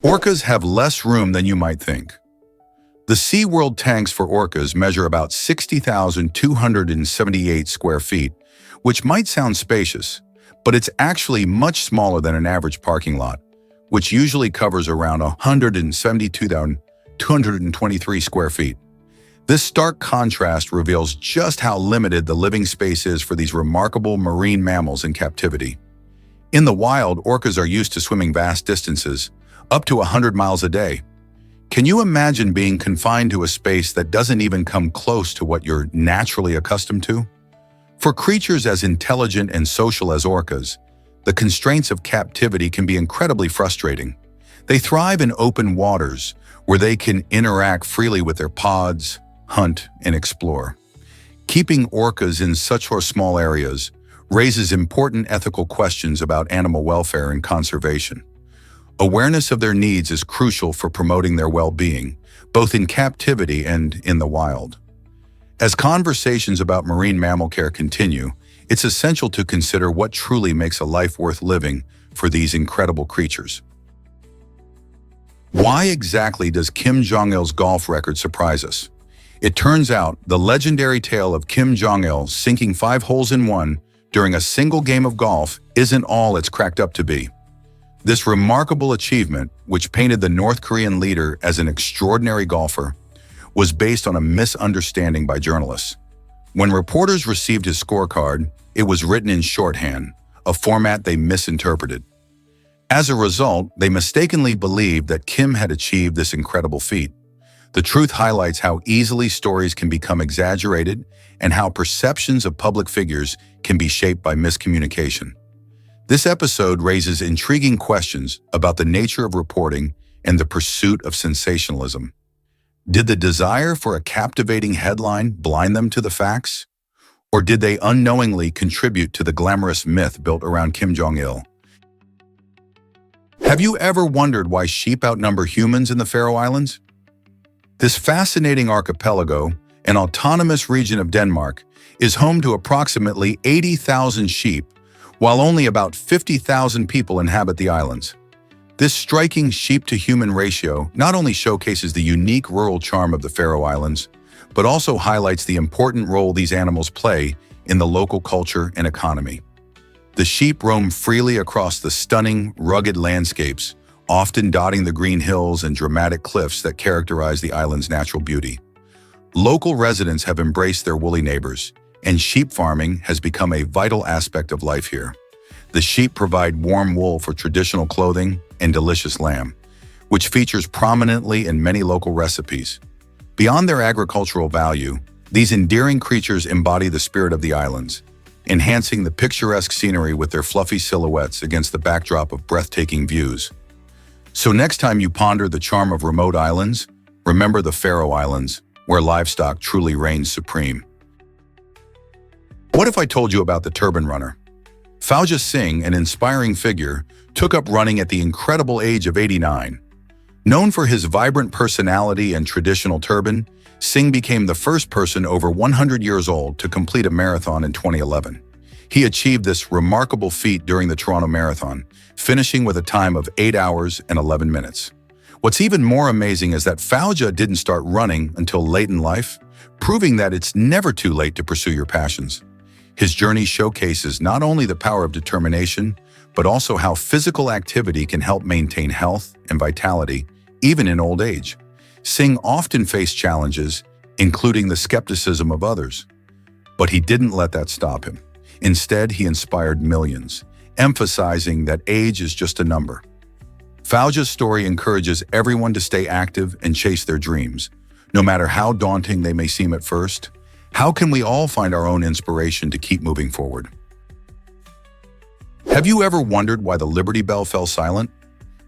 Orcas have less room than you might think. The SeaWorld tanks for orcas measure about 60,278 square feet, which might sound spacious, but it's actually much smaller than an average parking lot, which usually covers around 172,223 square feet. This stark contrast reveals just how limited the living space is for these remarkable marine mammals in captivity. In the wild, orcas are used to swimming vast distances, up to 100 miles a day. Can you imagine being confined to a space that doesn't even come close to what you're naturally accustomed to? For creatures as intelligent and social as orcas, the constraints of captivity can be incredibly frustrating. They thrive in open waters, where they can interact freely with their pods, hunt, and explore. Keeping orcas in such small areas raises important ethical questions about animal welfare and conservation. Awareness of their needs is crucial for promoting their well-being, both in captivity and in the wild. As conversations about marine mammal care continue, it's essential to consider what truly makes a life worth living for these incredible creatures. Why exactly does Kim Jong-il's golf record surprise us? It turns out the legendary tale of Kim Jong-il sinking 5 holes in one during a single game of golf isn't all it's cracked up to be. This remarkable achievement, which painted the North Korean leader as an extraordinary golfer, was based on a misunderstanding by journalists. When reporters received his scorecard, it was written in shorthand, a format they misinterpreted. As a result, they mistakenly believed that Kim had achieved this incredible feat. The truth highlights how easily stories can become exaggerated and how perceptions of public figures can be shaped by miscommunication. This episode raises intriguing questions about the nature of reporting and the pursuit of sensationalism. Did the desire for a captivating headline blind them to the facts? Or did they unknowingly contribute to the glamorous myth built around Kim Jong-il? Have you ever wondered why sheep outnumber humans in the Faroe Islands? This fascinating archipelago, an autonomous region of Denmark, is home to approximately 80,000 sheep, while only about 50,000 people inhabit the islands. This striking sheep-to-human ratio not only showcases the unique rural charm of the Faroe Islands, but also highlights the important role these animals play in the local culture and economy. The sheep roam freely across the stunning, rugged landscapes, often dotting the green hills and dramatic cliffs that characterize the island's natural beauty. Local residents have embraced their woolly neighbors, and sheep farming has become a vital aspect of life here. The sheep provide warm wool for traditional clothing and delicious lamb, which features prominently in many local recipes. Beyond their agricultural value, these endearing creatures embody the spirit of the islands, enhancing the picturesque scenery with their fluffy silhouettes against the backdrop of breathtaking views. So next time you ponder the charm of remote islands, remember the Faroe Islands, where livestock truly reigns supreme. What if I told you about the turban runner? Fauja Singh, an inspiring figure, took up running at the incredible age of 89. Known for his vibrant personality and traditional turban, Singh became the first person over 100 years old to complete a marathon in 2011. He achieved this remarkable feat during the Toronto Marathon, finishing with a time of 8 hours and 11 minutes. What's even more amazing is that Fauja didn't start running until late in life, proving that it's never too late to pursue your passions. His journey showcases not only the power of determination, but also how physical activity can help maintain health and vitality, even in old age. Singh often faced challenges, including the skepticism of others. But he didn't let that stop him. Instead, he inspired millions, emphasizing that age is just a number. Fauja's story encourages everyone to stay active and chase their dreams, no matter how daunting they may seem at first. How can we all find our own inspiration to keep moving forward? Have you ever wondered why the Liberty Bell fell silent?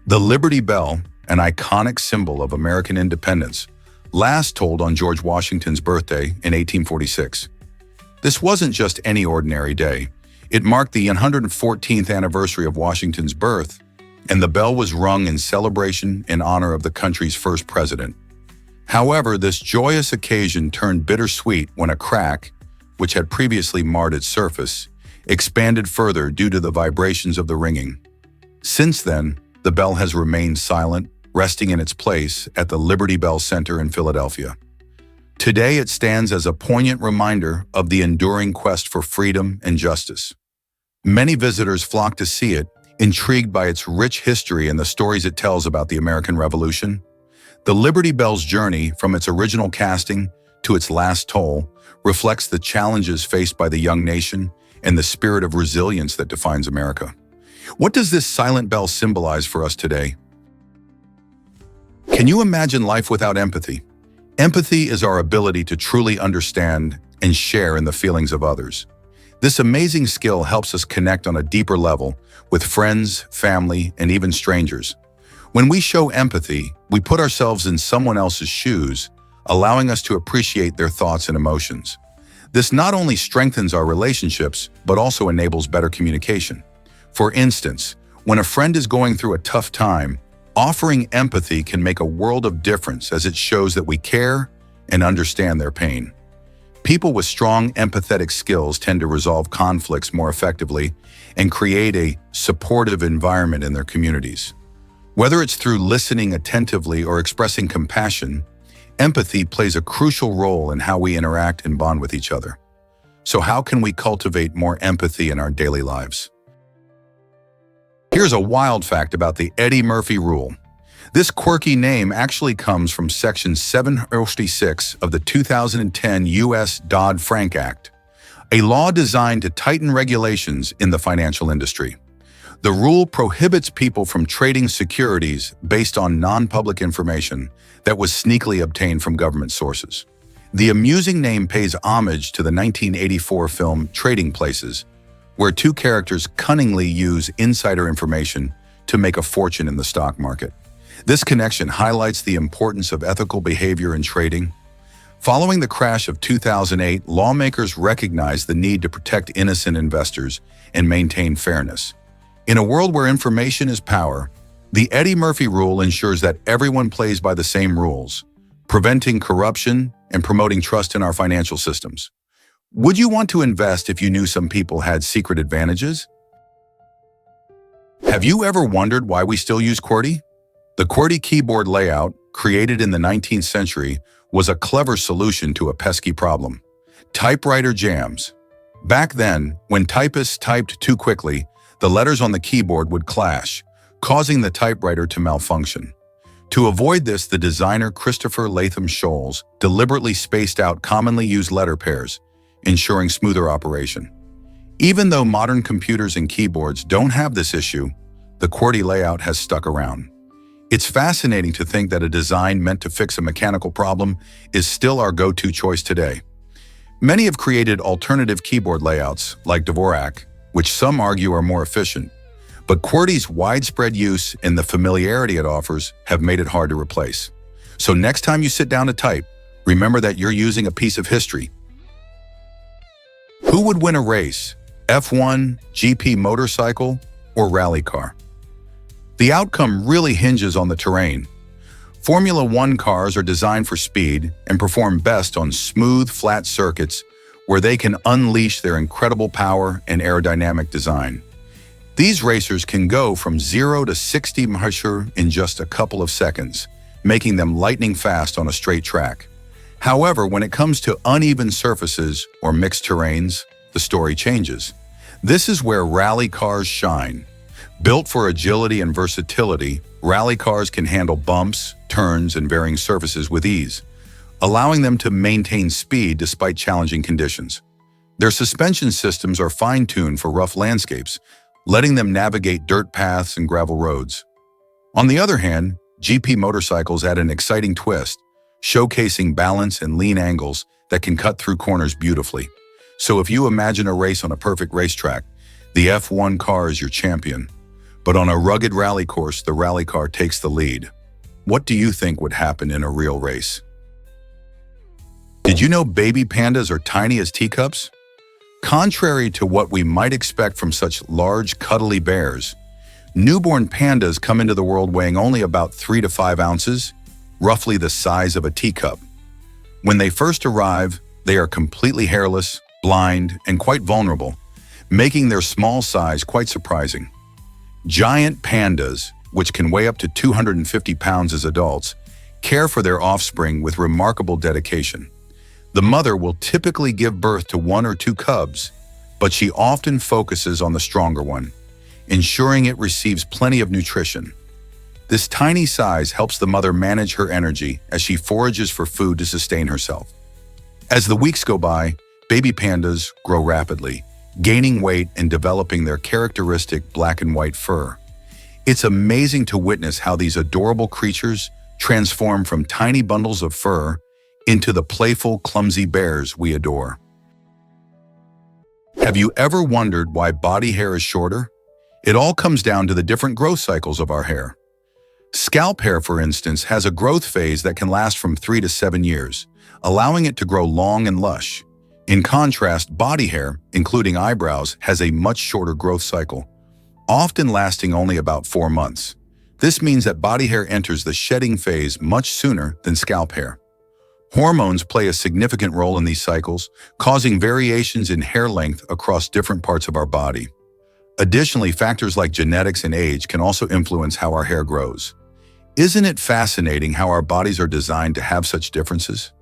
The Liberty Bell, an iconic symbol of American independence, last tolled on George Washington's birthday in 1846. This wasn't just any ordinary day. It marked the 114th anniversary of Washington's birth, and the bell was rung in celebration in honor of the country's first president. However, this joyous occasion turned bittersweet when a crack, which had previously marred its surface, expanded further due to the vibrations of the ringing. Since then, the bell has remained silent, resting in its place at the Liberty Bell Center in Philadelphia. Today, it stands as a poignant reminder of the enduring quest for freedom and justice. Many visitors flock to see it, intrigued by its rich history and the stories it tells about the American Revolution. The Liberty Bell's journey, from its original casting to its last toll, reflects the challenges faced by the young nation and the spirit of resilience that defines America. What does this silent bell symbolize for us today? Can you imagine life without empathy? Empathy is our ability to truly understand and share in the feelings of others. This amazing skill helps us connect on a deeper level with friends, family, and even strangers. When we show empathy, we put ourselves in someone else's shoes, allowing us to appreciate their thoughts and emotions. This not only strengthens our relationships, but also enables better communication. For instance, when a friend is going through a tough time, offering empathy can make a world of difference as it shows that we care and understand their pain. People with strong empathetic skills tend to resolve conflicts more effectively and create a supportive environment in their communities. Whether it's through listening attentively or expressing compassion, empathy plays a crucial role in how we interact and bond with each other. So how can we cultivate more empathy in our daily lives? Here's a wild fact about the Eddie Murphy Rule. This quirky name actually comes from Section 736 of the 2010 U.S. Dodd-Frank Act, a law designed to tighten regulations in the financial industry. The rule prohibits people from trading securities based on non-public information that was sneakily obtained from government sources. The amusing name pays homage to the 1984 film Trading Places, where two characters cunningly use insider information to make a fortune in the stock market. This connection highlights the importance of ethical behavior in trading. Following the crash of 2008, lawmakers recognized the need to protect innocent investors and maintain fairness. In a world where information is power, the Eddie Murphy Rule ensures that everyone plays by the same rules, preventing corruption and promoting trust in our financial systems. Would you want to invest if you knew some people had secret advantages? Have you ever wondered why we still use QWERTY? The QWERTY keyboard layout, created in the 19th century, was a clever solution to a pesky problem: typewriter jams. Back then, when typists typed too quickly, the letters on the keyboard would clash, causing the typewriter to malfunction. To avoid this, the designer Christopher Latham Scholes deliberately spaced out commonly used letter pairs, ensuring smoother operation. Even though modern computers and keyboards don't have this issue, the QWERTY layout has stuck around. It's fascinating to think that a design meant to fix a mechanical problem is still our go-to choice today. Many have created alternative keyboard layouts, like Dvorak, which some argue are more efficient, but QWERTY's widespread use and the familiarity it offers have made it hard to replace. So next time you sit down to type, remember that you're using a piece of history. Who would win a race? F1, GP motorcycle, or rally car? The outcome really hinges on the terrain. Formula One cars are designed for speed and perform best on smooth, flat circuits where they can unleash their incredible power and aerodynamic design. These racers can go from 0 to 60 mph in just a couple of seconds, making them lightning fast on a straight track. However, when it comes to uneven surfaces or mixed terrains, the story changes. This is where rally cars shine. Built for agility and versatility, rally cars can handle bumps, turns, and varying surfaces with ease, allowing them to maintain speed despite challenging conditions. Their suspension systems are fine-tuned for rough landscapes, letting them navigate dirt paths and gravel roads. On the other hand, GP motorcycles add an exciting twist, showcasing balance and lean angles that can cut through corners beautifully. So if you imagine a race on a perfect racetrack, the F1 car is your champion. But on a rugged rally course, the rally car takes the lead. What do you think would happen in a real race? Did you know baby pandas are tiny as teacups? Contrary to what we might expect from such large, cuddly bears, newborn pandas come into the world weighing only about 3 to 5 ounces, roughly the size of a teacup. When they first arrive, they are completely hairless, blind, and quite vulnerable, making their small size quite surprising. Giant pandas, which can weigh up to 250 pounds as adults, care for their offspring with remarkable dedication. The mother will typically give birth to 1 or 2 cubs, but she often focuses on the stronger one, ensuring it receives plenty of nutrition. This tiny size helps the mother manage her energy as she forages for food to sustain herself. As the weeks go by, baby pandas grow rapidly, gaining weight and developing their characteristic black and white fur. It's amazing to witness how these adorable creatures transform from tiny bundles of fur into the playful, clumsy bears we adore. Have you ever wondered why body hair is shorter? It all comes down to the different growth cycles of our hair. Scalp hair, for instance, has a growth phase that can last from 3 to 7 years, allowing it to grow long and lush. In contrast, body hair, including eyebrows, has a much shorter growth cycle, often lasting only about 4 months. This means that body hair enters the shedding phase much sooner than scalp hair. Hormones play a significant role in these cycles, causing variations in hair length across different parts of our body. Additionally, factors like genetics and age can also influence how our hair grows. Isn't it fascinating how our bodies are designed to have such differences?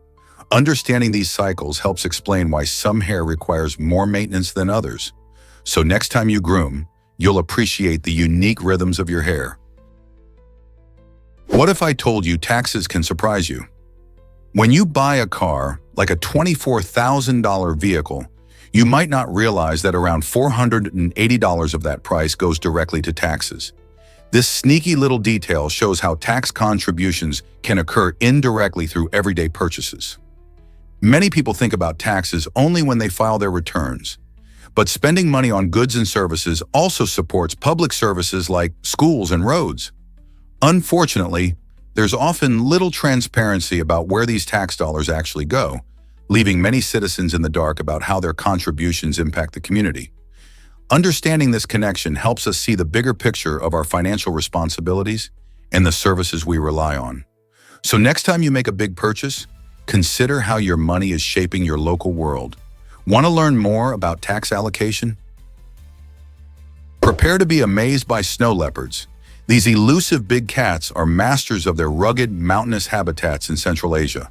Understanding these cycles helps explain why some hair requires more maintenance than others. So next time you groom, you'll appreciate the unique rhythms of your hair. What if I told you taxes can surprise you? When you buy a car, like a $24,000 vehicle, you might not realize that around $480 of that price goes directly to taxes. This sneaky little detail shows how tax contributions can occur indirectly through everyday purchases. Many people think about taxes only when they file their returns, but spending money on goods and services also supports public services like schools and roads. Unfortunately, there's often little transparency about where these tax dollars actually go, leaving many citizens in the dark about how their contributions impact the community. Understanding this connection helps us see the bigger picture of our financial responsibilities and the services we rely on. So next time you make a big purchase, consider how your money is shaping your local world. Want to learn more about tax allocation? Prepare to be amazed by snow leopards. These elusive big cats are masters of their rugged, mountainous habitats in Central Asia.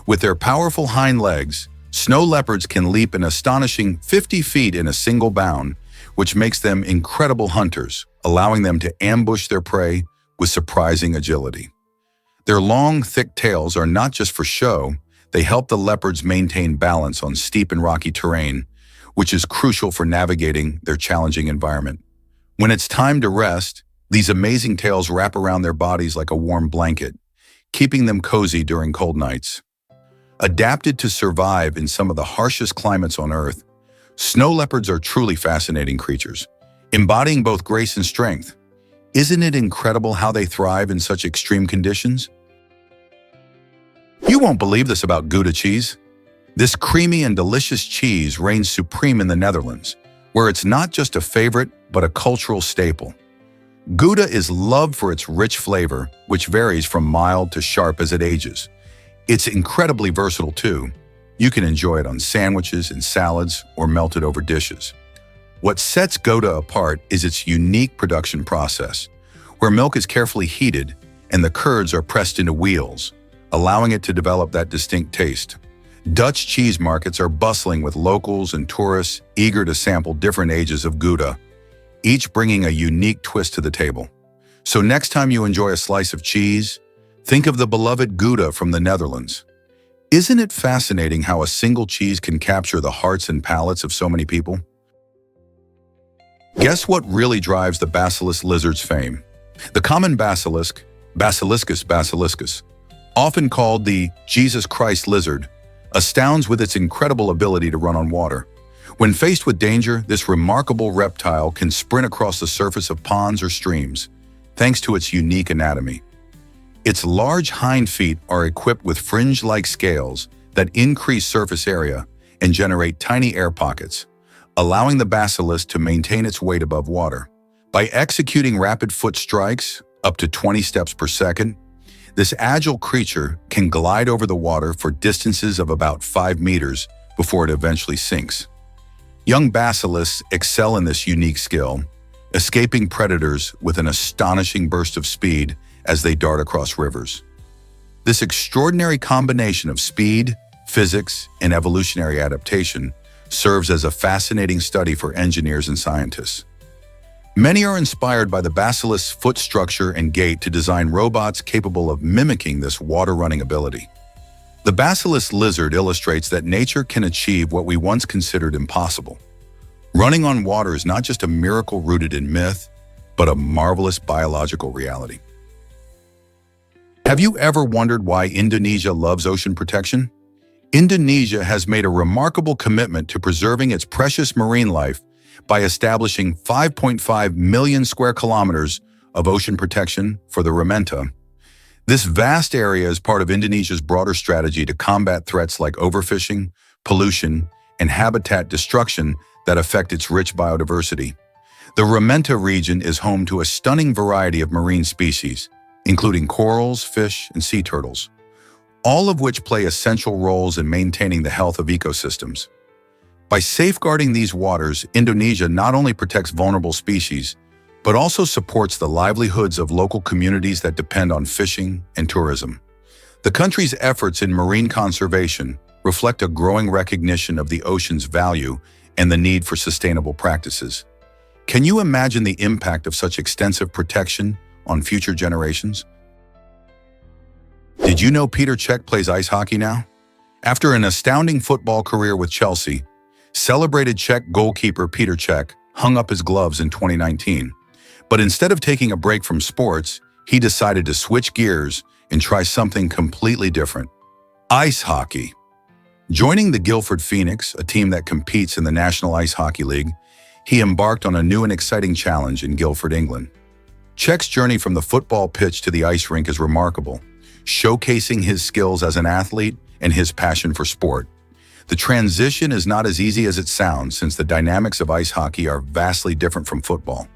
With their powerful hind legs, snow leopards can leap an astonishing 50 feet in a single bound, which makes them incredible hunters, allowing them to ambush their prey with surprising agility. Their long, thick tails are not just for show, they help the leopards maintain balance on steep and rocky terrain, which is crucial for navigating their challenging environment. When it's time to rest, these amazing tails wrap around their bodies like a warm blanket, keeping them cozy during cold nights. Adapted to survive in some of the harshest climates on Earth, snow leopards are truly fascinating creatures, embodying both grace and strength. Isn't it incredible how they thrive in such extreme conditions? You won't believe this about Gouda cheese. This creamy and delicious cheese reigns supreme in the Netherlands, where it's not just a favorite, but a cultural staple. Gouda is loved for its rich flavor, which varies from mild to sharp as it ages. It's incredibly versatile too. You can enjoy it on sandwiches and salads or melted over dishes. What sets Gouda apart is its unique production process, where milk is carefully heated and the curds are pressed into wheels, allowing it to develop that distinct taste. Dutch cheese markets are bustling with locals and tourists eager to sample different ages of Gouda, each bringing a unique twist to the table. So next time you enjoy a slice of cheese, think of the beloved Gouda from the Netherlands. Isn't it fascinating how a single cheese can capture the hearts and palates of so many people? Guess what really drives the basilisk lizard's fame? The common basilisk, Basiliscus basiliscus, often called the Jesus Christ lizard, astounds with its incredible ability to run on water. When faced with danger, this remarkable reptile can sprint across the surface of ponds or streams, thanks to its unique anatomy. Its large hind feet are equipped with fringe-like scales that increase surface area and generate tiny air pockets, allowing the basilisk to maintain its weight above water. By executing rapid foot strikes, up to 20 steps per second, this agile creature can glide over the water for distances of about 5 meters before it eventually sinks. Young basilisks excel in this unique skill, escaping predators with an astonishing burst of speed as they dart across rivers. This extraordinary combination of speed, physics, and evolutionary adaptation serves as a fascinating study for engineers and scientists. Many are inspired by the basilisk's foot structure and gait to design robots capable of mimicking this water-running ability. The basilisk lizard illustrates that nature can achieve what we once considered impossible. Running on water is not just a miracle rooted in myth, but a marvelous biological reality. Have you ever wondered why Indonesia loves ocean protection? Indonesia has made a remarkable commitment to preserving its precious marine life by establishing 5.5 million square kilometers of ocean protection for the rementa. This vast area is part of Indonesia's broader strategy to combat threats like overfishing, pollution, and habitat destruction that affect its rich biodiversity. The rementa region is home to a stunning variety of marine species, including corals, fish, and sea turtles, all of which play essential roles in maintaining the health of ecosystems. By safeguarding these waters, Indonesia not only protects vulnerable species, but also supports the livelihoods of local communities that depend on fishing and tourism. The country's efforts in marine conservation reflect a growing recognition of the ocean's value and the need for sustainable practices. Can you imagine the impact of such extensive protection on future generations? Did you know Peter Cech plays ice hockey now? After an astounding football career with Chelsea, celebrated Czech goalkeeper Peter Cech hung up his gloves in 2019. But instead of taking a break from sports, he decided to switch gears and try something completely different: ice hockey. Joining the Guildford Phoenix, a team that competes in the National Ice Hockey League, he embarked on a new and exciting challenge in Guildford, England. Cech's journey from the football pitch to the ice rink is remarkable, showcasing his skills as an athlete and his passion for sport. The transition is not as easy as it sounds, since the dynamics of ice hockey are vastly different from football.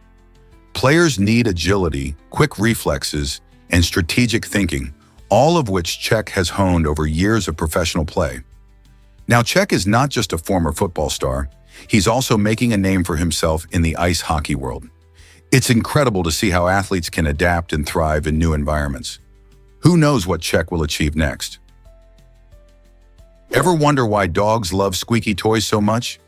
Players need agility, quick reflexes, and strategic thinking, all of which Cech has honed over years of professional play. Now, Cech is not just a former football star, he's also making a name for himself in the ice hockey world. It's incredible to see how athletes can adapt and thrive in new environments. Who knows what Cech will achieve next? Ever wonder why dogs love squeaky toys so much?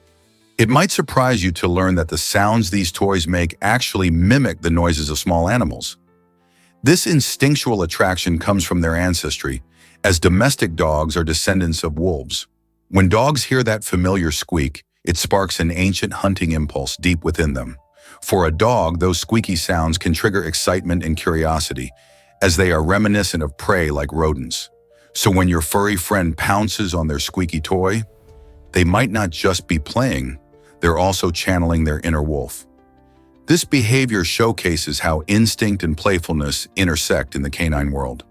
It might surprise you to learn that the sounds these toys make actually mimic the noises of small animals. This instinctual attraction comes from their ancestry, as domestic dogs are descendants of wolves. When dogs hear that familiar squeak, it sparks an ancient hunting impulse deep within them. For a dog, those squeaky sounds can trigger excitement and curiosity, as they are reminiscent of prey like rodents. So when your furry friend pounces on their squeaky toy, they might not just be playing, they're also channeling their inner wolf. This behavior showcases how instinct and playfulness intersect in the canine world.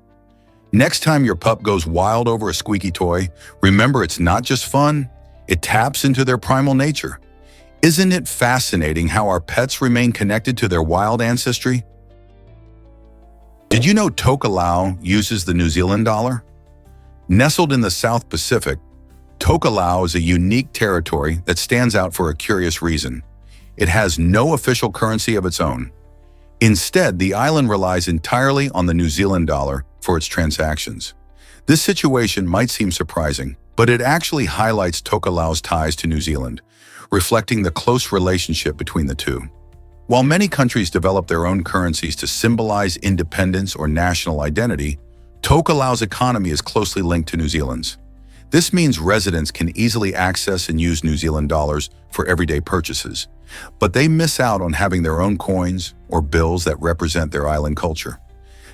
Next time your pup goes wild over a squeaky toy, remember it's not just fun, it taps into their primal nature. Isn't it fascinating how our pets remain connected to their wild ancestry? Did you know Tokelau uses the New Zealand dollar? Nestled in the South Pacific, Tokelau is a unique territory that stands out for a curious reason. It has no official currency of its own. Instead, the island relies entirely on the New Zealand dollar for its transactions. This situation might seem surprising, but it actually highlights Tokelau's ties to New Zealand, reflecting the close relationship between the two. While many countries develop their own currencies to symbolize independence or national identity, Tokelau's economy is closely linked to New Zealand's. This means residents can easily access and use New Zealand dollars for everyday purchases, but they miss out on having their own coins or bills that represent their island culture.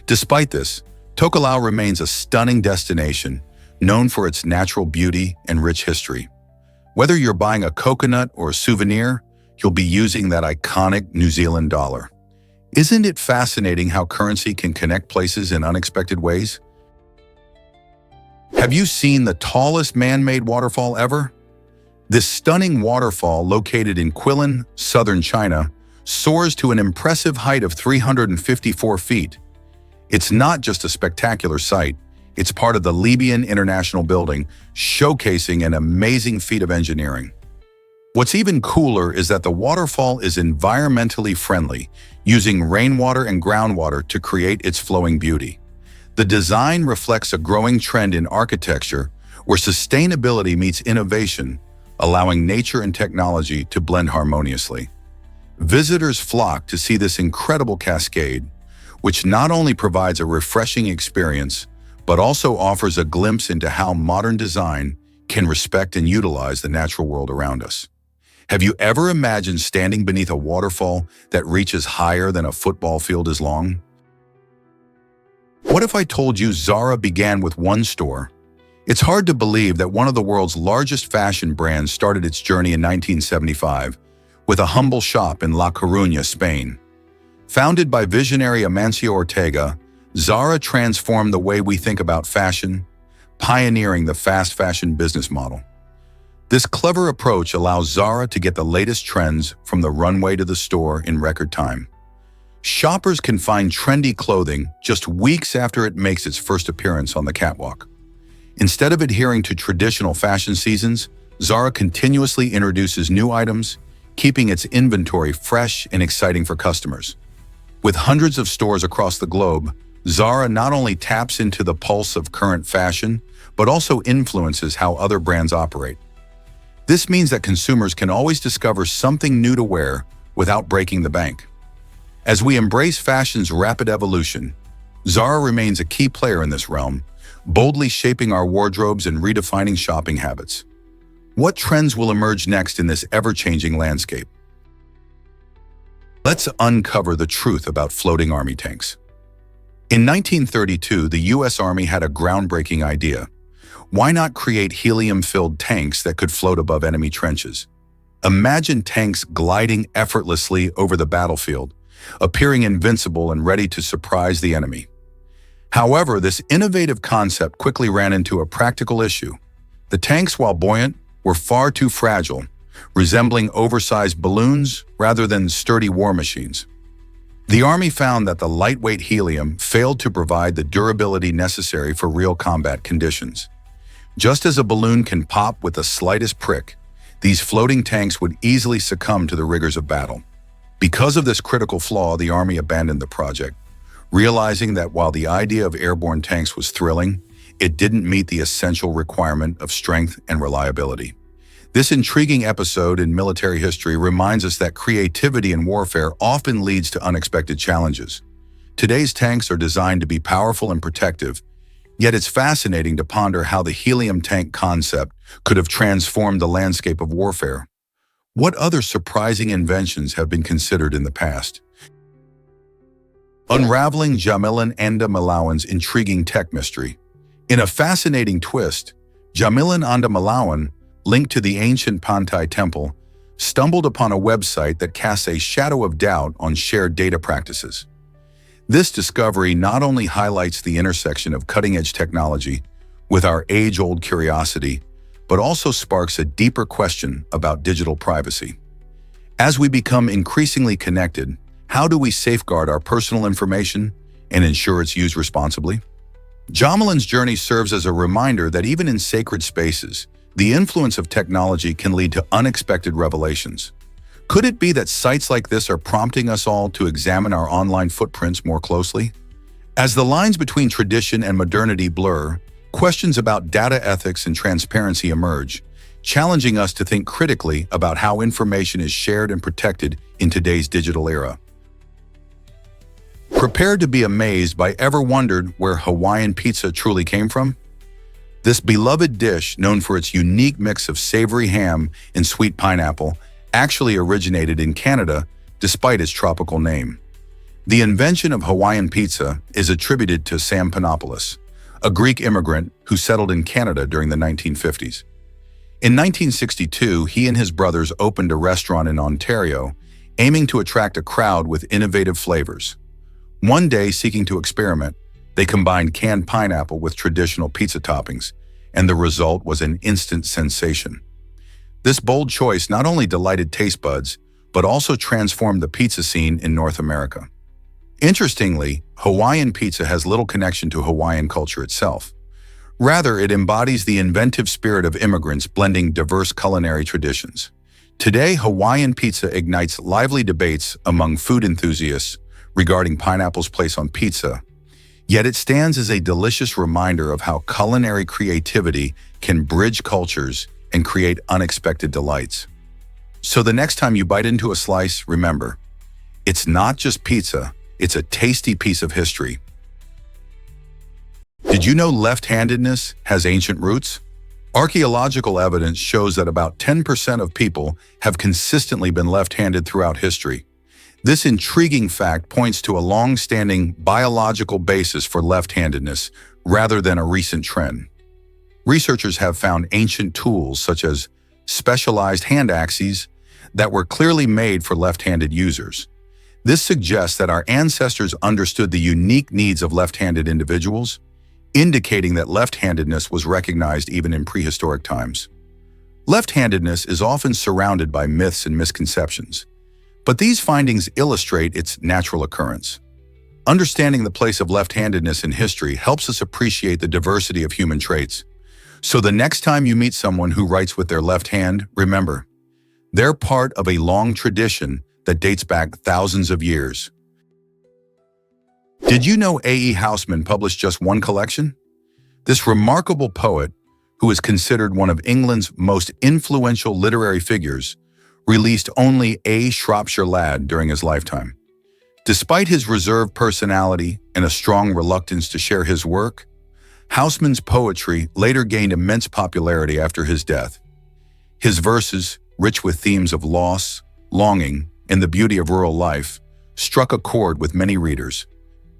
Despite this, Tokelau remains a stunning destination, known for its natural beauty and rich history. Whether you're buying a coconut or a souvenir, you'll be using that iconic New Zealand dollar. Isn't it fascinating how currency can connect places in unexpected ways? Have you seen the tallest man-made waterfall ever? This stunning waterfall, located in Quilin, southern China, soars to an impressive height of 354 feet. It's not just a spectacular sight, it's part of the Libyan International Building, showcasing an amazing feat of engineering. What's even cooler is that the waterfall is environmentally friendly, using rainwater and groundwater to create its flowing beauty. The design reflects a growing trend in architecture where sustainability meets innovation, allowing nature and technology to blend harmoniously. Visitors flock to see this incredible cascade, which not only provides a refreshing experience, but also offers a glimpse into how modern design can respect and utilize the natural world around us. Have you ever imagined standing beneath a waterfall that reaches higher than a football field is long? What if I told you Zara began with one store? It's hard to believe that one of the world's largest fashion brands started its journey in 1975 with a humble shop in La Coruña, Spain. Founded by visionary Amancio Ortega, Zara transformed the way we think about fashion, pioneering the fast fashion business model. This clever approach allows Zara to get the latest trends from the runway to the store in record time. Shoppers can find trendy clothing just weeks after it makes its first appearance on the catwalk. Instead of adhering to traditional fashion seasons, Zara continuously introduces new items, keeping its inventory fresh and exciting for customers. With hundreds of stores across the globe, Zara not only taps into the pulse of current fashion, but also influences how other brands operate. This means that consumers can always discover something new to wear without breaking the bank. As we embrace fashion's rapid evolution, Zara remains a key player in this realm, boldly shaping our wardrobes and redefining shopping habits. What trends will emerge next in this ever-changing landscape? Let's uncover the truth about floating army tanks. In 1932, the U.S. Army had a groundbreaking idea. Why not create helium-filled tanks that could float above enemy trenches? Imagine tanks gliding effortlessly over the battlefield, appearing invincible and ready to surprise the enemy. However, this innovative concept quickly ran into a practical issue. The tanks, while buoyant, were far too fragile, resembling oversized balloons rather than sturdy war machines. The Army found that the lightweight helium failed to provide the durability necessary for real combat conditions. Just as a balloon can pop with the slightest prick, these floating tanks would easily succumb to the rigors of battle. Because of this critical flaw, the Army abandoned the project, realizing that while the idea of airborne tanks was thrilling, it didn't meet the essential requirement of strength and reliability. This intriguing episode in military history reminds us that creativity in warfare often leads to unexpected challenges. Today's tanks are designed to be powerful and protective, yet it's fascinating to ponder how the helium tank concept could have transformed the landscape of warfare. What other surprising inventions have been considered in the past? Unraveling Jamilan Anda Malawan's intriguing tech mystery. In a fascinating twist, Jamilan Anda Malawan, linked to the ancient Pantai temple, stumbled upon a website that casts a shadow of doubt on shared data practices. This discovery not only highlights the intersection of cutting-edge technology with our age-old curiosity, but also sparks a deeper question about digital privacy. As we become increasingly connected, how do we safeguard our personal information and ensure it's used responsibly? Jamilan's journey serves as a reminder that even in sacred spaces, the influence of technology can lead to unexpected revelations. Could it be that sites like this are prompting us all to examine our online footprints more closely? As the lines between tradition and modernity blur, questions about data ethics and transparency emerge, challenging us to think critically about how information is shared and protected in today's digital era. Prepared to be amazed by ever wondered where Hawaiian pizza truly came from? This beloved dish, known for its unique mix of savory ham and sweet pineapple, actually originated in Canada despite its tropical name. The invention of Hawaiian pizza is attributed to Sam Panopoulos, a Greek immigrant who settled in Canada during the 1950s. In 1962, he and his brothers opened a restaurant in Ontario, aiming to attract a crowd with innovative flavors. One day, seeking to experiment, they combined canned pineapple with traditional pizza toppings, and the result was an instant sensation. This bold choice not only delighted taste buds, but also transformed the pizza scene in North America. Interestingly, Hawaiian pizza has little connection to Hawaiian culture itself. Rather, it embodies the inventive spirit of immigrants blending diverse culinary traditions. Today, Hawaiian pizza ignites lively debates among food enthusiasts regarding pineapple's place on pizza, yet it stands as a delicious reminder of how culinary creativity can bridge cultures and create unexpected delights. So the next time you bite into a slice, remember, it's not just pizza, it's a tasty piece of history. Did you know left-handedness has ancient roots? Archaeological evidence shows that about 10% of people have consistently been left-handed throughout history. This intriguing fact points to a long-standing biological basis for left-handedness rather than a recent trend. Researchers have found ancient tools such as specialized hand axes that were clearly made for left-handed users. This suggests that our ancestors understood the unique needs of left-handed individuals, indicating that left-handedness was recognized even in prehistoric times. Left-handedness is often surrounded by myths and misconceptions, but these findings illustrate its natural occurrence. Understanding the place of left-handedness in history helps us appreciate the diversity of human traits. So the next time you meet someone who writes with their left hand, remember, they're part of a long tradition that dates back thousands of years. Did you know A.E. Housman published just one collection? This remarkable poet, who is considered one of England's most influential literary figures, released only A Shropshire Lad during his lifetime. Despite his reserved personality and a strong reluctance to share his work, Housman's poetry later gained immense popularity after his death. His verses, rich with themes of loss, longing, and the beauty of rural life, struck a chord with many readers.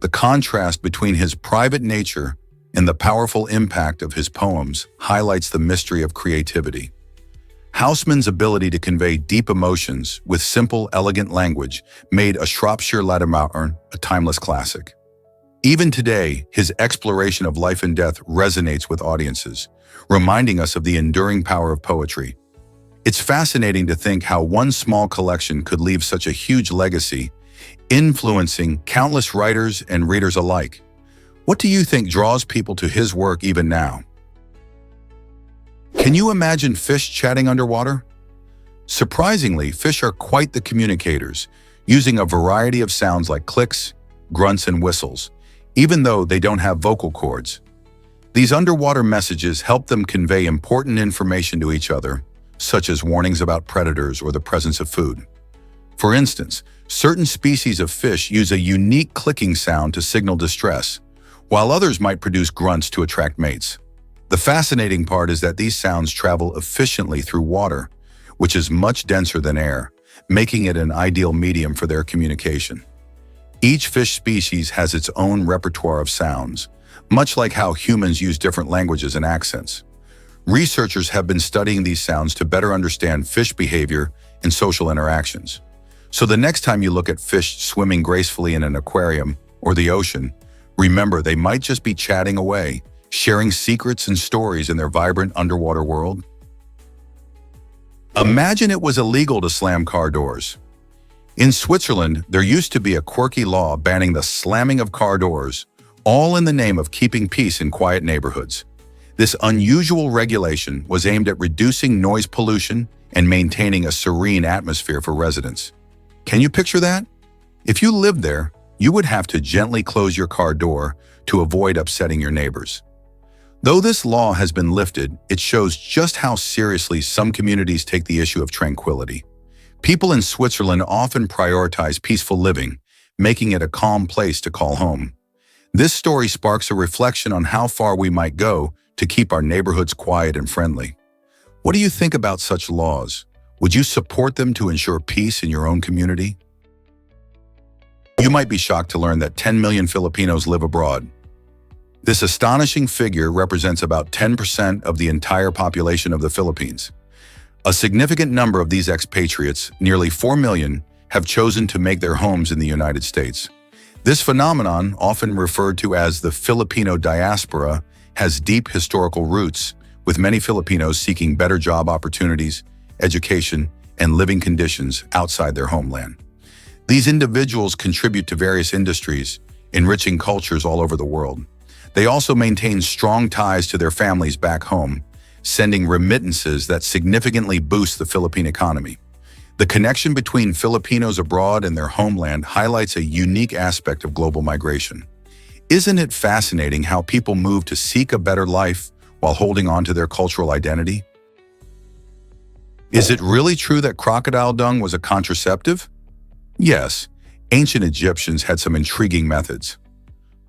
The contrast between his private nature and the powerful impact of his poems highlights the mystery of creativity. Housman's ability to convey deep emotions with simple, elegant language made A Shropshire Lad a timeless classic. Even today, his exploration of life and death resonates with audiences, reminding us of the enduring power of poetry. It's fascinating to think how one small collection could leave such a huge legacy, influencing countless writers and readers alike. What do you think draws people to his work even now? Can you imagine fish chatting underwater? Surprisingly, fish are quite the communicators, using a variety of sounds like clicks, grunts, and whistles, even though they don't have vocal cords. These underwater messages help them convey important information to each other, such as warnings about predators or the presence of food. For instance, certain species of fish use a unique clicking sound to signal distress, while others might produce grunts to attract mates. The fascinating part is that these sounds travel efficiently through water, which is much denser than air, making it an ideal medium for their communication. Each fish species has its own repertoire of sounds, much like how humans use different languages and accents. Researchers have been studying these sounds to better understand fish behavior and social interactions. So the next time you look at fish swimming gracefully in an aquarium or the ocean, remember they might just be chatting away, sharing secrets and stories in their vibrant underwater world. Imagine it was illegal to slam car doors. In Switzerland, there used to be a quirky law banning the slamming of car doors, all in the name of keeping peace in quiet neighborhoods. This unusual regulation was aimed at reducing noise pollution and maintaining a serene atmosphere for residents. Can you picture that? If you lived there, you would have to gently close your car door to avoid upsetting your neighbors. Though this law has been lifted, it shows just how seriously some communities take the issue of tranquility. People in Switzerland often prioritize peaceful living, making it a calm place to call home. This story sparks a reflection on how far we might go to keep our neighborhoods quiet and friendly. What do you think about such laws? Would you support them to ensure peace in your own community? You might be shocked to learn that 10 million Filipinos live abroad. This astonishing figure represents about 10% of the entire population of the Philippines. A significant number of these expatriates, nearly 4 million, have chosen to make their homes in the United States. This phenomenon, often referred to as the Filipino diaspora, has deep historical roots, with many Filipinos seeking better job opportunities, education, and living conditions outside their homeland. These individuals contribute to various industries, enriching cultures all over the world. They also maintain strong ties to their families back home, sending remittances that significantly boost the Philippine economy. The connection between Filipinos abroad and their homeland highlights a unique aspect of global migration. Isn't it fascinating how people move to seek a better life while holding on to their cultural identity? Is it really true that crocodile dung was a contraceptive? Yes, ancient Egyptians had some intriguing methods.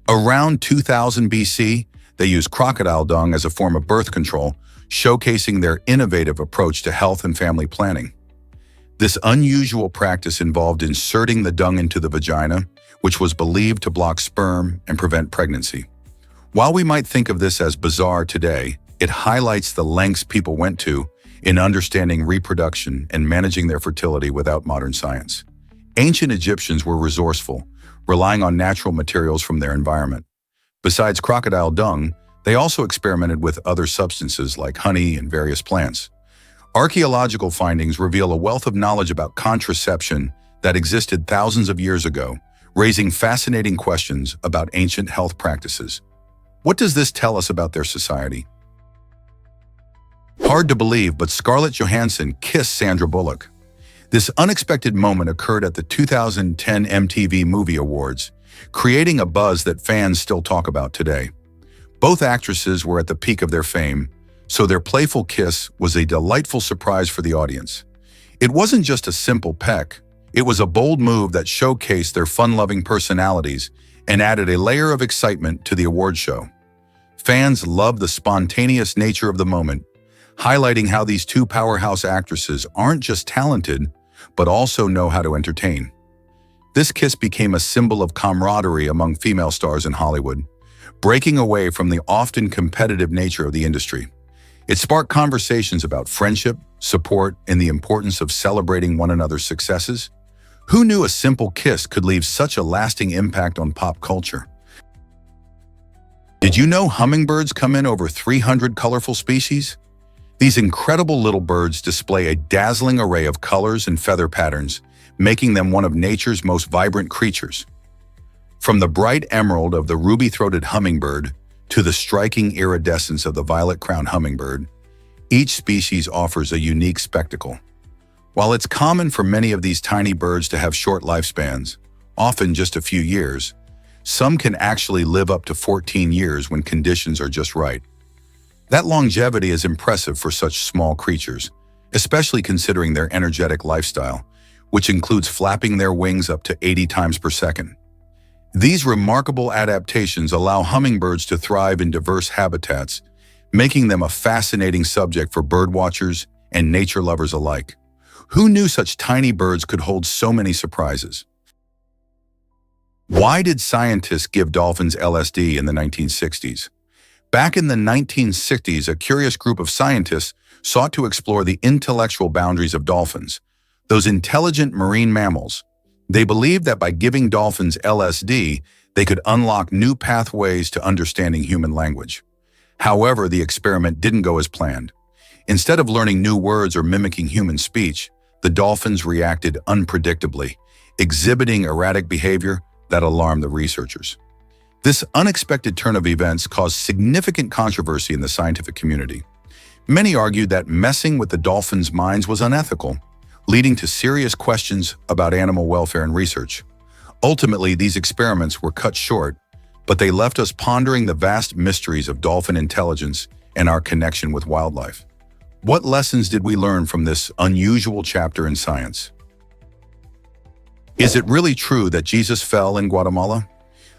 Around 2000 BC, they used crocodile dung as a form of birth control, showcasing their innovative approach to health and family planning. This unusual practice involved inserting the dung into the vagina, which was believed to block sperm and prevent pregnancy. While we might think of this as bizarre today, it highlights the lengths people went to in understanding reproduction and managing their fertility without modern science. Ancient Egyptians were resourceful, relying on natural materials from their environment. Besides crocodile dung, they also experimented with other substances like honey and various plants. Archaeological findings reveal a wealth of knowledge about contraception that existed thousands of years ago, raising fascinating questions about ancient health practices. What does this tell us about their society? Hard to believe, but Scarlett Johansson kissed Sandra Bullock. This unexpected moment occurred at the 2010 MTV Movie Awards, creating a buzz that fans still talk about today. Both actresses were at the peak of their fame, so their playful kiss was a delightful surprise for the audience. It wasn't just a simple peck, it was a bold move that showcased their fun-loving personalities and added a layer of excitement to the award show. Fans loved the spontaneous nature of the moment, highlighting how these two powerhouse actresses aren't just talented, but also know how to entertain. This kiss became a symbol of camaraderie among female stars in Hollywood, breaking away from the often competitive nature of the industry. It sparked conversations about friendship, support, and the importance of celebrating one another's successes. Who knew a simple kiss could leave such a lasting impact on pop culture? Did you know hummingbirds come in over 300 colorful species? These incredible little birds display a dazzling array of colors and feather patterns, making them one of nature's most vibrant creatures. From the bright emerald of the ruby-throated hummingbird to the striking iridescence of the violet-crowned hummingbird, each species offers a unique spectacle. While it's common for many of these tiny birds to have short lifespans, often just a few years, some can actually live up to 14 years when conditions are just right. That longevity is impressive for such small creatures, especially considering their energetic lifestyle, which includes flapping their wings up to 80 times per second. These remarkable adaptations allow hummingbirds to thrive in diverse habitats, making them a fascinating subject for birdwatchers and nature lovers alike. Who knew such tiny birds could hold so many surprises? Why did scientists give dolphins LSD in the 1960s? Back in the 1960s, a curious group of scientists sought to explore the intellectual boundaries of dolphins, those intelligent marine mammals. They believed that by giving dolphins LSD, they could unlock new pathways to understanding human language. However, the experiment didn't go as planned. Instead of learning new words or mimicking human speech, the dolphins reacted unpredictably, exhibiting erratic behavior that alarmed the researchers. This unexpected turn of events caused significant controversy in the scientific community. Many argued that messing with the dolphins' minds was unethical, leading to serious questions about animal welfare and research. Ultimately, these experiments were cut short, but they left us pondering the vast mysteries of dolphin intelligence and our connection with wildlife. What lessons did we learn from this unusual chapter in science? Is it really true that Jesus fell in Guatemala?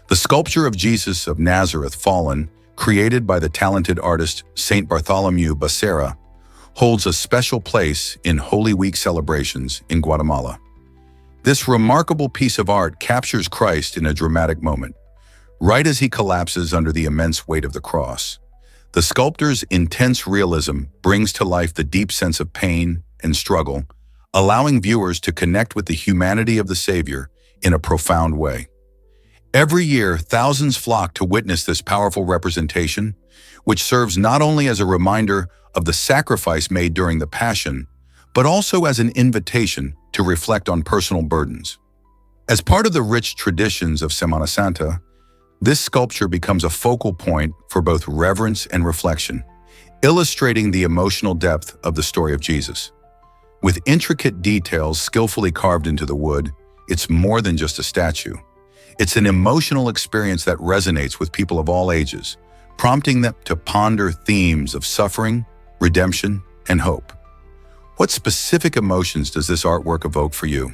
The sculpture of Jesus of Nazareth Fallen, created by the talented artist Saint Bartholomew Becerra, holds a special place in Holy Week celebrations in Guatemala. This remarkable piece of art captures Christ in a dramatic moment, right as he collapses under the immense weight of the cross. The sculptor's intense realism brings to life the deep sense of pain and struggle, allowing viewers to connect with the humanity of the Savior in a profound way. Every year, thousands flock to witness this powerful representation, which serves not only as a reminder of the sacrifice made during the Passion, but also as an invitation to reflect on personal burdens. As part of the rich traditions of Semana Santa, this sculpture becomes a focal point for both reverence and reflection, illustrating the emotional depth of the story of Jesus. With intricate details skillfully carved into the wood, it's more than just a statue. It's an emotional experience that resonates with people of all ages, prompting them to ponder themes of suffering, redemption, and hope. What specific emotions does this artwork evoke for you?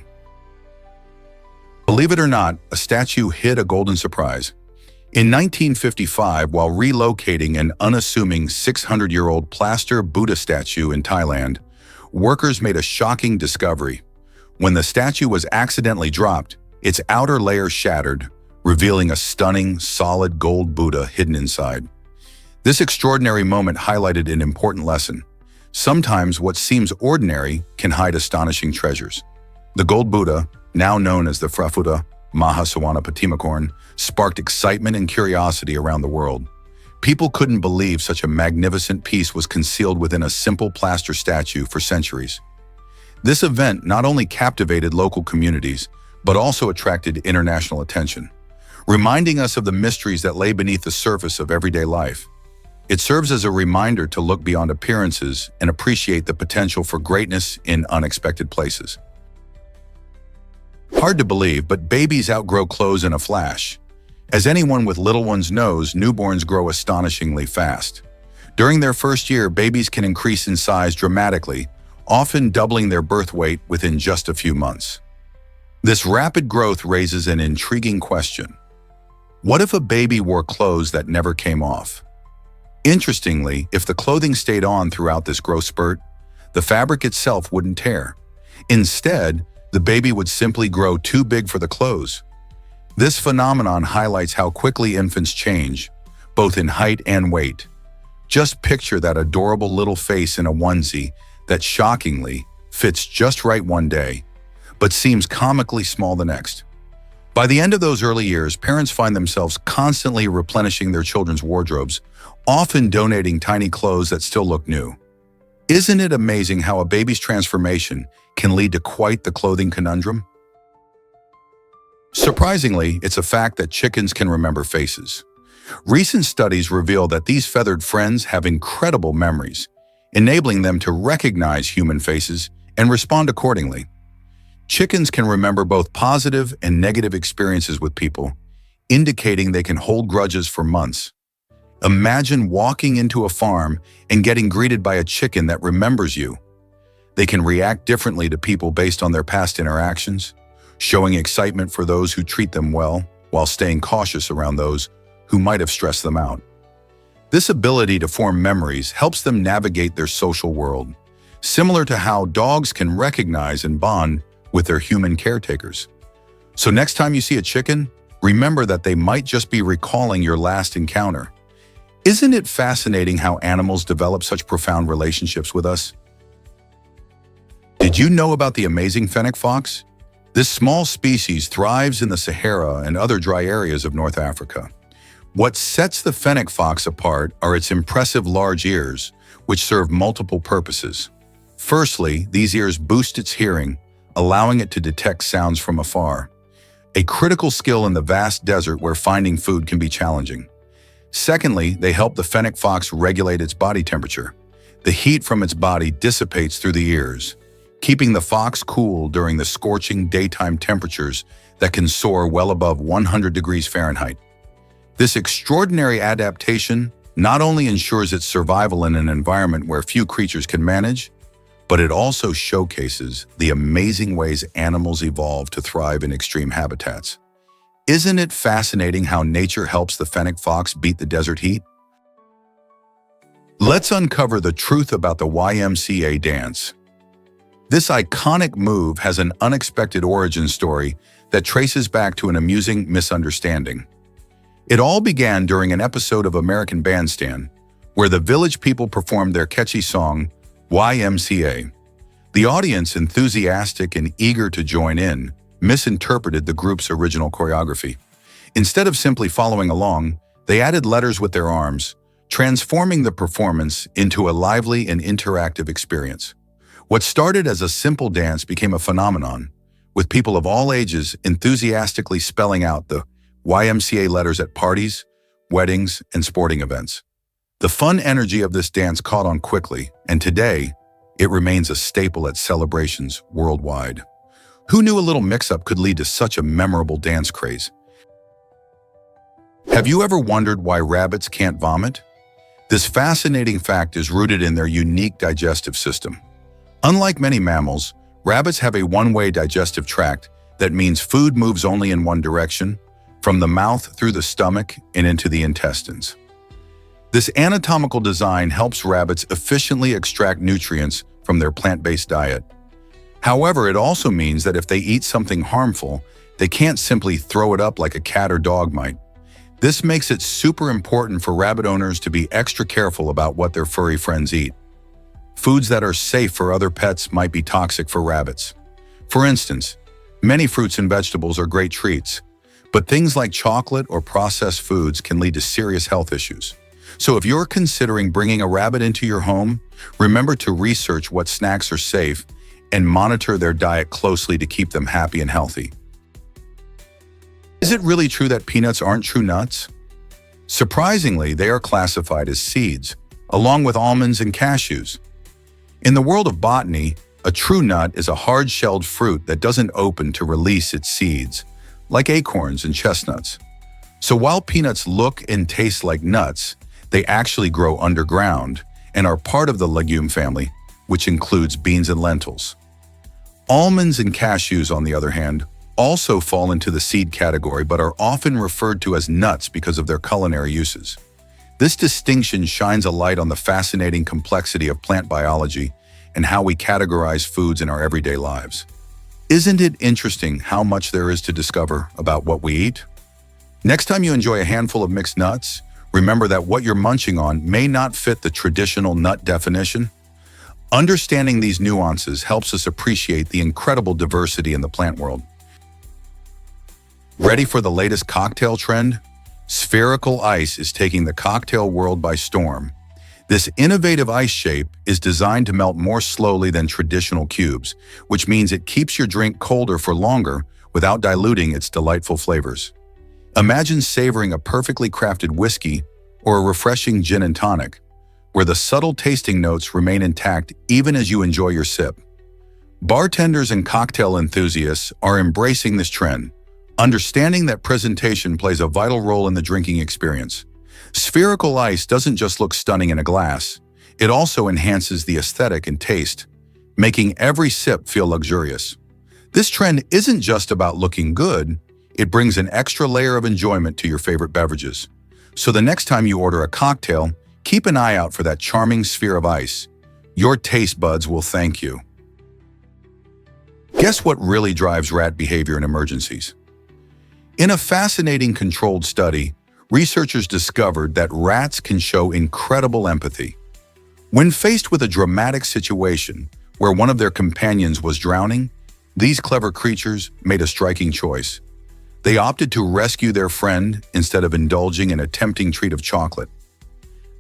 Believe it or not, a statue hid a golden surprise. In 1955, while relocating an unassuming 600-year-old plaster Buddha statue in Thailand, workers made a shocking discovery. When the statue was accidentally dropped, its outer layer shattered, revealing a stunning, solid gold Buddha hidden inside. This extraordinary moment highlighted an important lesson. Sometimes what seems ordinary can hide astonishing treasures. The gold Buddha, now known as the Frafuta Mahasawana Patimakorn, sparked excitement and curiosity around the world. People couldn't believe such a magnificent piece was concealed within a simple plaster statue for centuries. This event not only captivated local communities, but also attracted international attention, reminding us of the mysteries that lay beneath the surface of everyday life. It serves as a reminder to look beyond appearances and appreciate the potential for greatness in unexpected places. Hard to believe, but babies outgrow clothes in a flash. As anyone with little ones knows, newborns grow astonishingly fast. During their first year, babies can increase in size dramatically, often doubling their birth weight within just a few months. This rapid growth raises an intriguing question. What if a baby wore clothes that never came off? Interestingly, if the clothing stayed on throughout this growth spurt, the fabric itself wouldn't tear. Instead, the baby would simply grow too big for the clothes. This phenomenon highlights how quickly infants change, both in height and weight. Just picture that adorable little face in a onesie that shockingly fits just right one day, but seems comically small the next. By the end of those early years, parents find themselves constantly replenishing their children's wardrobes, often donating tiny clothes that still look new. Isn't it amazing how a baby's transformation can lead to quite the clothing conundrum? Surprisingly, it's a fact that chickens can remember faces. Recent studies reveal that these feathered friends have incredible memories, enabling them to recognize human faces and respond accordingly. Chickens can remember both positive and negative experiences with people, indicating they can hold grudges for months. Imagine walking into a farm and getting greeted by a chicken that remembers you. They can react differently to people based on their past interactions, showing excitement for those who treat them well, while staying cautious around those who might have stressed them out. This ability to form memories helps them navigate their social world, similar to how dogs can recognize and bond with their human caretakers. So next time you see a chicken, remember that they might just be recalling your last encounter. Isn't it fascinating how animals develop such profound relationships with us? Did you know about the amazing fennec fox? This small species thrives in the Sahara and other dry areas of North Africa. What sets the fennec fox apart are its impressive large ears, which serve multiple purposes. Firstly, these ears boost its hearing, allowing it to detect sounds from afar, a critical skill in the vast desert where finding food can be challenging. Secondly, they help the fennec fox regulate its body temperature. The heat from its body dissipates through the ears, keeping the fox cool during the scorching daytime temperatures that can soar well above 100 degrees Fahrenheit. This extraordinary adaptation not only ensures its survival in an environment where few creatures can manage, but it also showcases the amazing ways animals evolve to thrive in extreme habitats. Isn't it fascinating how nature helps the fennec fox beat the desert heat? Let's uncover the truth about the YMCA dance. This iconic move has an unexpected origin story that traces back to an amusing misunderstanding. It all began during an episode of American Bandstand, where the village people performed their catchy song, YMCA. The audience, enthusiastic and eager to join in, misinterpreted the group's original choreography. Instead of simply following along, they added letters with their arms, transforming the performance into a lively and interactive experience. What started as a simple dance became a phenomenon, with people of all ages enthusiastically spelling out the YMCA letters at parties, weddings, and sporting events. The fun energy of this dance caught on quickly, and today, It remains a staple at celebrations worldwide. Who knew a little mix-up could lead to such a memorable dance craze? Have you ever wondered why rabbits can't vomit? This fascinating fact is rooted in their unique digestive system. Unlike many mammals, rabbits have a one-way digestive tract that means food moves only in one direction, from the mouth through the stomach and into the intestines. This anatomical design helps rabbits efficiently extract nutrients from their plant-based diet. However, it also means that if they eat something harmful, they can't simply throw it up like a cat or dog might. This makes it super important for rabbit owners to be extra careful about what their furry friends eat. Foods that are safe for other pets might be toxic for rabbits. For instance, many fruits and vegetables are great treats, but things like chocolate or processed foods can lead to serious health issues. So if you're considering bringing a rabbit into your home, remember to research what snacks are safe and monitor their diet closely to keep them happy and healthy. Is it really true that peanuts aren't true nuts? Surprisingly, they are classified as seeds, along with almonds and cashews. In the world of botany, a true nut is a hard-shelled fruit that doesn't open to release its seeds, like acorns and chestnuts. So while peanuts look and taste like nuts, they actually grow underground and are part of the legume family, which includes beans and lentils. Almonds and cashews, on the other hand, also fall into the seed category but are often referred to as nuts because of their culinary uses. This distinction shines a light on the fascinating complexity of plant biology and how we categorize foods in our everyday lives. Isn't it interesting how much there is to discover about what we eat? Next time you enjoy a handful of mixed nuts, remember that what you're munching on may not fit the traditional nut definition. Understanding these nuances helps us appreciate the incredible diversity in the plant world. Ready for the latest cocktail trend? Spherical ice is taking the cocktail world by storm. This innovative ice shape is designed to melt more slowly than traditional cubes, which means it keeps your drink colder for longer without diluting its delightful flavors. Imagine savoring a perfectly crafted whiskey or a refreshing gin and tonic, where the subtle tasting notes remain intact even as you enjoy your sip. Bartenders and cocktail enthusiasts are embracing this trend, understanding that presentation plays a vital role in the drinking experience. Spherical ice doesn't just look stunning in a glass, it also enhances the aesthetic and taste, making every sip feel luxurious. This trend isn't just about looking good, it brings an extra layer of enjoyment to your favorite beverages. So the next time you order a cocktail, keep an eye out for that charming sphere of ice. Your taste buds will thank you. Guess what really drives rat behavior in emergencies? In a fascinating controlled study, researchers discovered that rats can show incredible empathy. When faced with a dramatic situation where one of their companions was drowning, these clever creatures made a striking choice. They opted to rescue their friend instead of indulging in a tempting treat of chocolate.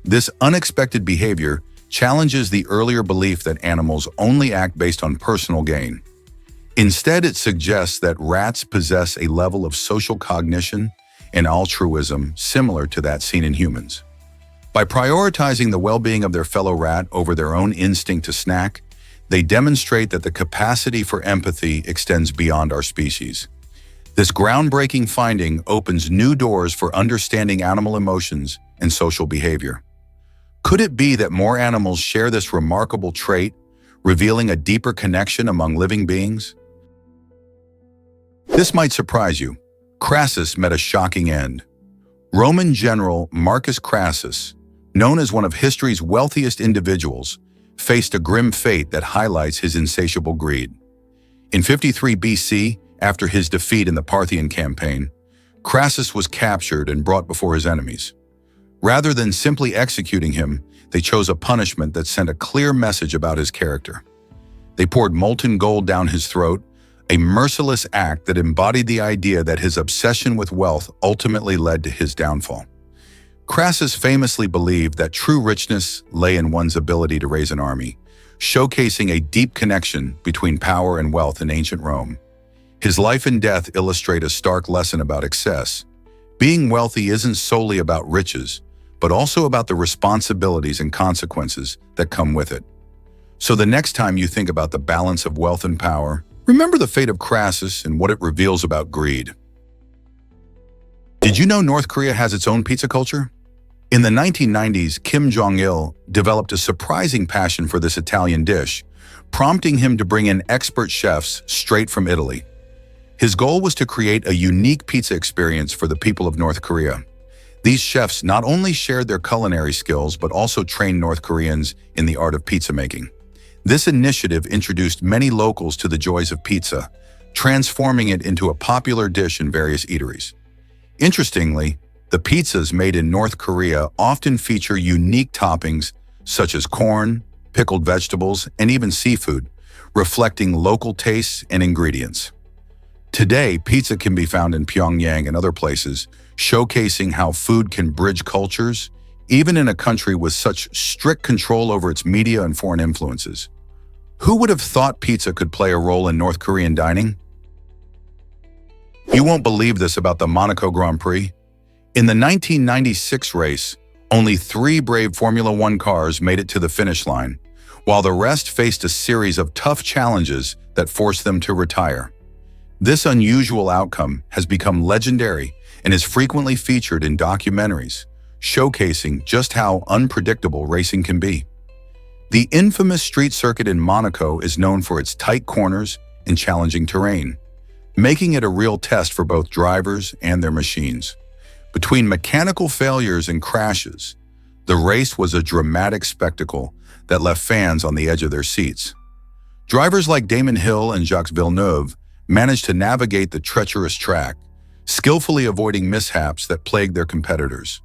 This unexpected behavior challenges the earlier belief that animals only act based on personal gain. Instead, it suggests that rats possess a level of social cognition and altruism similar to that seen in humans. By prioritizing the well-being of their fellow rat over their own instinct to snack, they demonstrate that the capacity for empathy extends beyond our species. This groundbreaking finding opens new doors for understanding animal emotions and social behavior. Could it be that more animals share this remarkable trait, revealing a deeper connection among living beings? This might surprise you. Crassus met a shocking end. Roman general Marcus Crassus, known as one of history's wealthiest individuals, faced a grim fate that highlights his insatiable greed. In 53 BC, after his defeat in the Parthian campaign, Crassus was captured and brought before his enemies. Rather than simply executing him, they chose a punishment that sent a clear message about his character. They poured molten gold down his throat, a merciless act that embodied the idea that his obsession with wealth ultimately led to his downfall. Crassus famously believed that true richness lay in one's ability to raise an army, showcasing a deep connection between power and wealth in ancient Rome. His life and death illustrate a stark lesson about excess. Being wealthy isn't solely about riches, but also about the responsibilities and consequences that come with it. So the next time you think about the balance of wealth and power, remember the fate of Crassus and what it reveals about greed. Did you know North Korea has its own pizza culture? In the 1990s, Kim Jong-il developed a surprising passion for this Italian dish, prompting him to bring in expert chefs straight from Italy. His goal was to create a unique pizza experience for the people of North Korea. These chefs not only shared their culinary skills but also trained North Koreans in the art of pizza making. This initiative introduced many locals to the joys of pizza, transforming it into a popular dish in various eateries. Interestingly, the pizzas made in North Korea often feature unique toppings such as corn, pickled vegetables, and even seafood, reflecting local tastes and ingredients. Today, pizza can be found in Pyongyang and other places, showcasing how food can bridge cultures, even in a country with such strict control over its media and foreign influences. Who would have thought pizza could play a role in North Korean dining? You won't believe this about the Monaco Grand Prix. In the 1996 race, only 3 brave Formula One cars made it to the finish line, while the rest faced a series of tough challenges that forced them to retire. This unusual outcome has become legendary and is frequently featured in documentaries, showcasing just how unpredictable racing can be. The infamous street circuit in Monaco is known for its tight corners and challenging terrain, making it a real test for both drivers and their machines. Between mechanical failures and crashes, the race was a dramatic spectacle that left fans on the edge of their seats. Drivers like Damon Hill and Jacques Villeneuve managed to navigate the treacherous track, skillfully avoiding mishaps that plagued their competitors.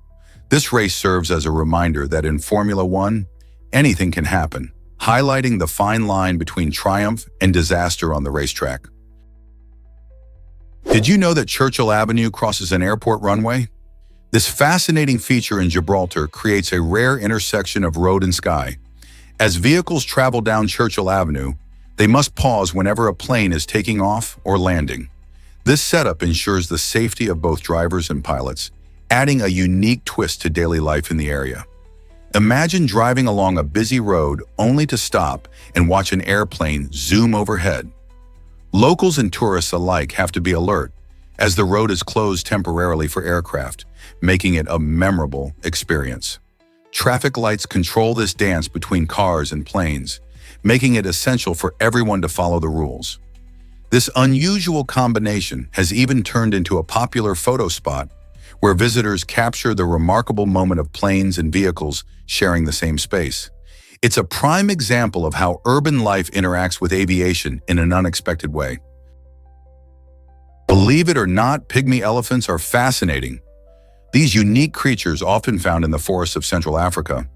This race serves as a reminder that in Formula One, anything can happen, highlighting the fine line between triumph and disaster on the racetrack. Did you know that Churchill Avenue crosses an airport runway? This fascinating feature in Gibraltar creates a rare intersection of road and sky. As vehicles travel down Churchill Avenue, they must pause whenever a plane is taking off or landing. This setup ensures the safety of both drivers and pilots, adding a unique twist to daily life in the area. Imagine driving along a busy road only to stop and watch an airplane zoom overhead. Locals and tourists alike have to be alert, as the road is closed temporarily for aircraft, making it a memorable experience. Traffic lights control this dance between cars and planes, making it essential for everyone to follow the rules. This unusual combination has even turned into a popular photo spot where visitors capture the remarkable moment of planes and vehicles sharing the same space. It's a prime example of how urban life interacts with aviation in an unexpected way. Believe it or not, pygmy elephants are fascinating. These unique creatures, often found in the forests of Central Africa,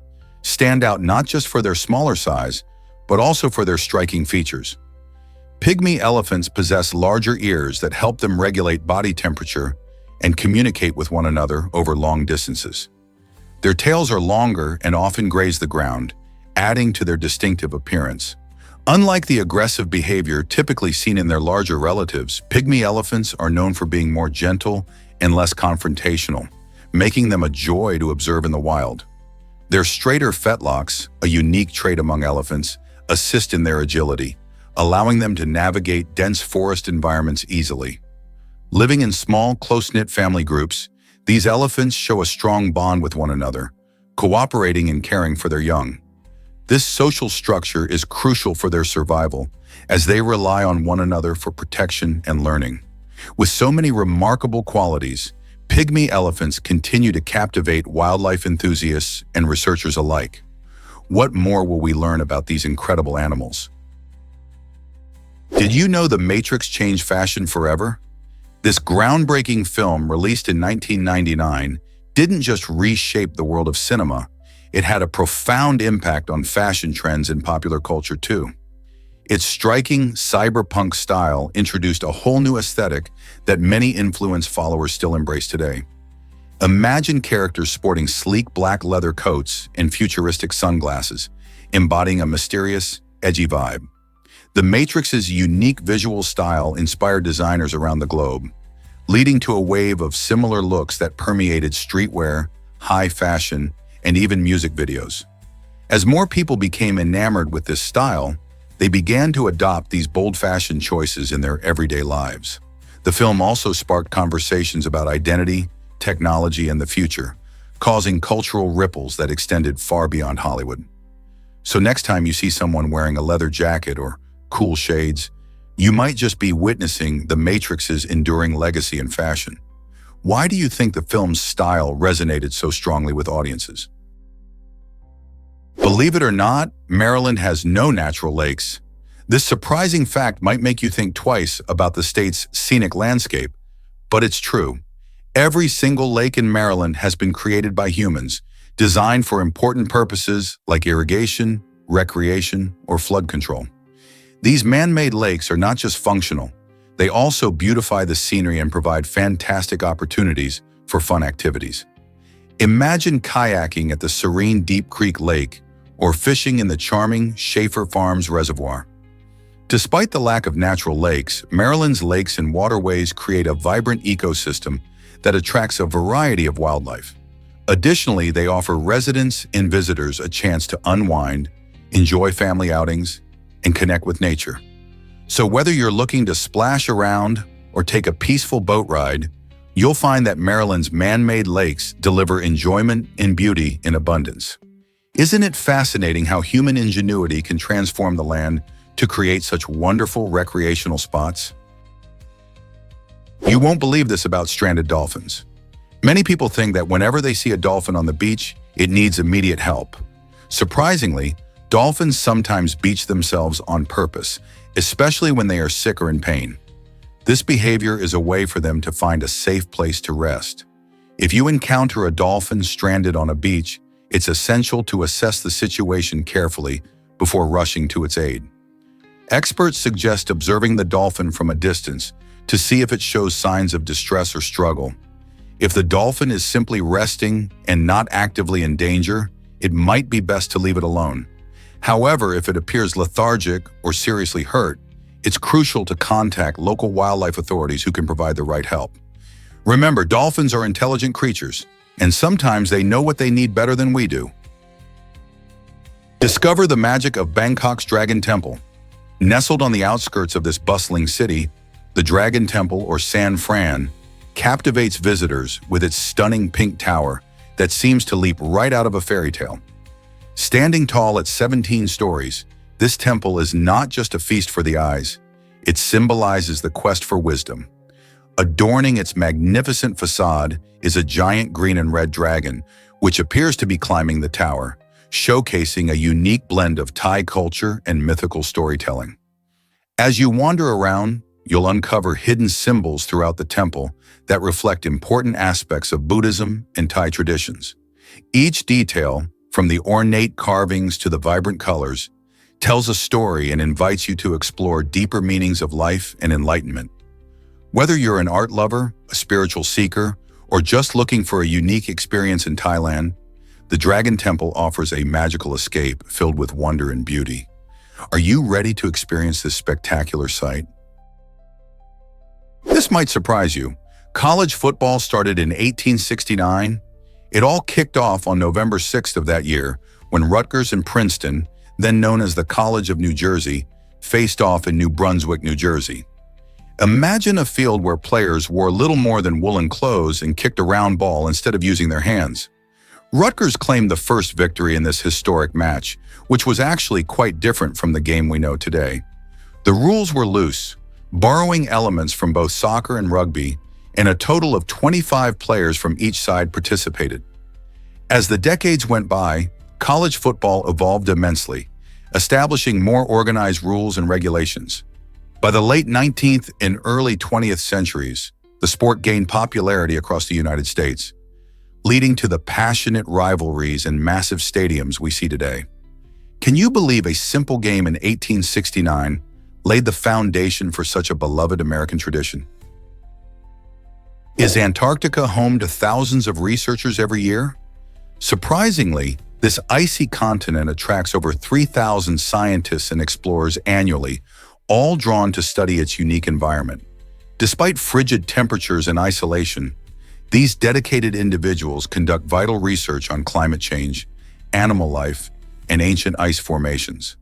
stand out not just for their smaller size, but also for their striking features. Pygmy elephants possess larger ears that help them regulate body temperature and communicate with one another over long distances. Their tails are longer and often graze the ground, adding to their distinctive appearance. Unlike the aggressive behavior typically seen in their larger relatives, pygmy elephants are known for being more gentle and less confrontational, making them a joy to observe in the wild. Their straighter fetlocks, a unique trait among elephants, assist in their agility, allowing them to navigate dense forest environments easily. Living in small, close-knit family groups, these elephants show a strong bond with one another, cooperating and caring for their young. This social structure is crucial for their survival, as they rely on one another for protection and learning. With so many remarkable qualities, pygmy elephants continue to captivate wildlife enthusiasts and researchers alike. What more will we learn about these incredible animals? Did you know The Matrix changed fashion forever? This groundbreaking film, released in 1999, didn't just reshape the world of cinema, it had a profound impact on fashion trends in popular culture too. Its striking cyberpunk style introduced a whole new aesthetic that many influence followers still embrace today. Imagine characters sporting sleek black leather coats and futuristic sunglasses, embodying a mysterious, edgy vibe. The Matrix's unique visual style inspired designers around the globe, leading to a wave of similar looks that permeated streetwear, high fashion, and even music videos. As more people became enamored with this style, they began to adopt these bold-fashioned choices in their everyday lives. The film also sparked conversations about identity, technology, and the future, causing cultural ripples that extended far beyond Hollywood. So next time you see someone wearing a leather jacket or cool shades, you might just be witnessing the Matrix's enduring legacy in fashion. Why do you think the film's style resonated so strongly with audiences? Believe it or not, Maryland has no natural lakes. This surprising fact might make you think twice about the state's scenic landscape, but it's true. Every single lake in Maryland has been created by humans, designed for important purposes like irrigation, recreation, or flood control. These man-made lakes are not just functional, they also beautify the scenery and provide fantastic opportunities for fun activities. Imagine kayaking at the serene Deep Creek Lake or fishing in the charming Schaefer Farms Reservoir. Despite the lack of natural lakes, Maryland's lakes and waterways create a vibrant ecosystem that attracts a variety of wildlife. Additionally, they offer residents and visitors a chance to unwind, enjoy family outings, and connect with nature. So whether you're looking to splash around or take a peaceful boat ride, you'll find that Maryland's man-made lakes deliver enjoyment and beauty in abundance. Isn't it fascinating how human ingenuity can transform the land to create such wonderful recreational spots? You won't believe this about stranded dolphins. Many people think that whenever they see a dolphin on the beach, it needs immediate help. Surprisingly, dolphins sometimes beach themselves on purpose, especially when they are sick or in pain. This behavior is a way for them to find a safe place to rest. If you encounter a dolphin stranded on a beach, it's essential to assess the situation carefully before rushing to its aid. Experts suggest observing the dolphin from a distance to see if it shows signs of distress or struggle. If the dolphin is simply resting and not actively in danger, it might be best to leave it alone. However, if it appears lethargic or seriously hurt, it's crucial to contact local wildlife authorities who can provide the right help. Remember, dolphins are intelligent creatures, and sometimes they know what they need better than we do. Discover the magic of Bangkok's Dragon Temple. Nestled on the outskirts of this bustling city, the Dragon Temple, or San Fran, captivates visitors with its stunning pink tower that seems to leap right out of a fairy tale. Standing tall at 17 stories, this temple is not just a feast for the eyes, it symbolizes the quest for wisdom. Adorning its magnificent facade is a giant green and red dragon, which appears to be climbing the tower, showcasing a unique blend of Thai culture and mythical storytelling. As you wander around, you'll uncover hidden symbols throughout the temple that reflect important aspects of Buddhism and Thai traditions. Each detail, from the ornate carvings to the vibrant colors, tells a story and invites you to explore deeper meanings of life and enlightenment. Whether you're an art lover, a spiritual seeker, or just looking for a unique experience in Thailand, the Dragon Temple offers a magical escape filled with wonder and beauty. Are you ready to experience this spectacular sight? This might surprise you. College football started in 1869. It all kicked off on November 6th of that year when Rutgers and Princeton, then known as the College of New Jersey, faced off in New Brunswick, New Jersey. Imagine a field where players wore little more than woolen clothes and kicked a round ball instead of using their hands. Rutgers claimed the first victory in this historic match, which was actually quite different from the game we know today. The rules were loose, borrowing elements from both soccer and rugby, and a total of 25 players from each side participated. As the decades went by, college football evolved immensely, establishing more organized rules and regulations. By the late 19th and early 20th centuries, the sport gained popularity across the United States, leading to the passionate rivalries and massive stadiums we see today. Can you believe a simple game in 1869 laid the foundation for such a beloved American tradition? Is Antarctica home to thousands of researchers every year? Surprisingly, this icy continent attracts over 3,000 scientists and explorers annually, all drawn to study its unique environment. Despite frigid temperatures and isolation, these dedicated individuals conduct vital research on climate change, animal life, and ancient ice formations.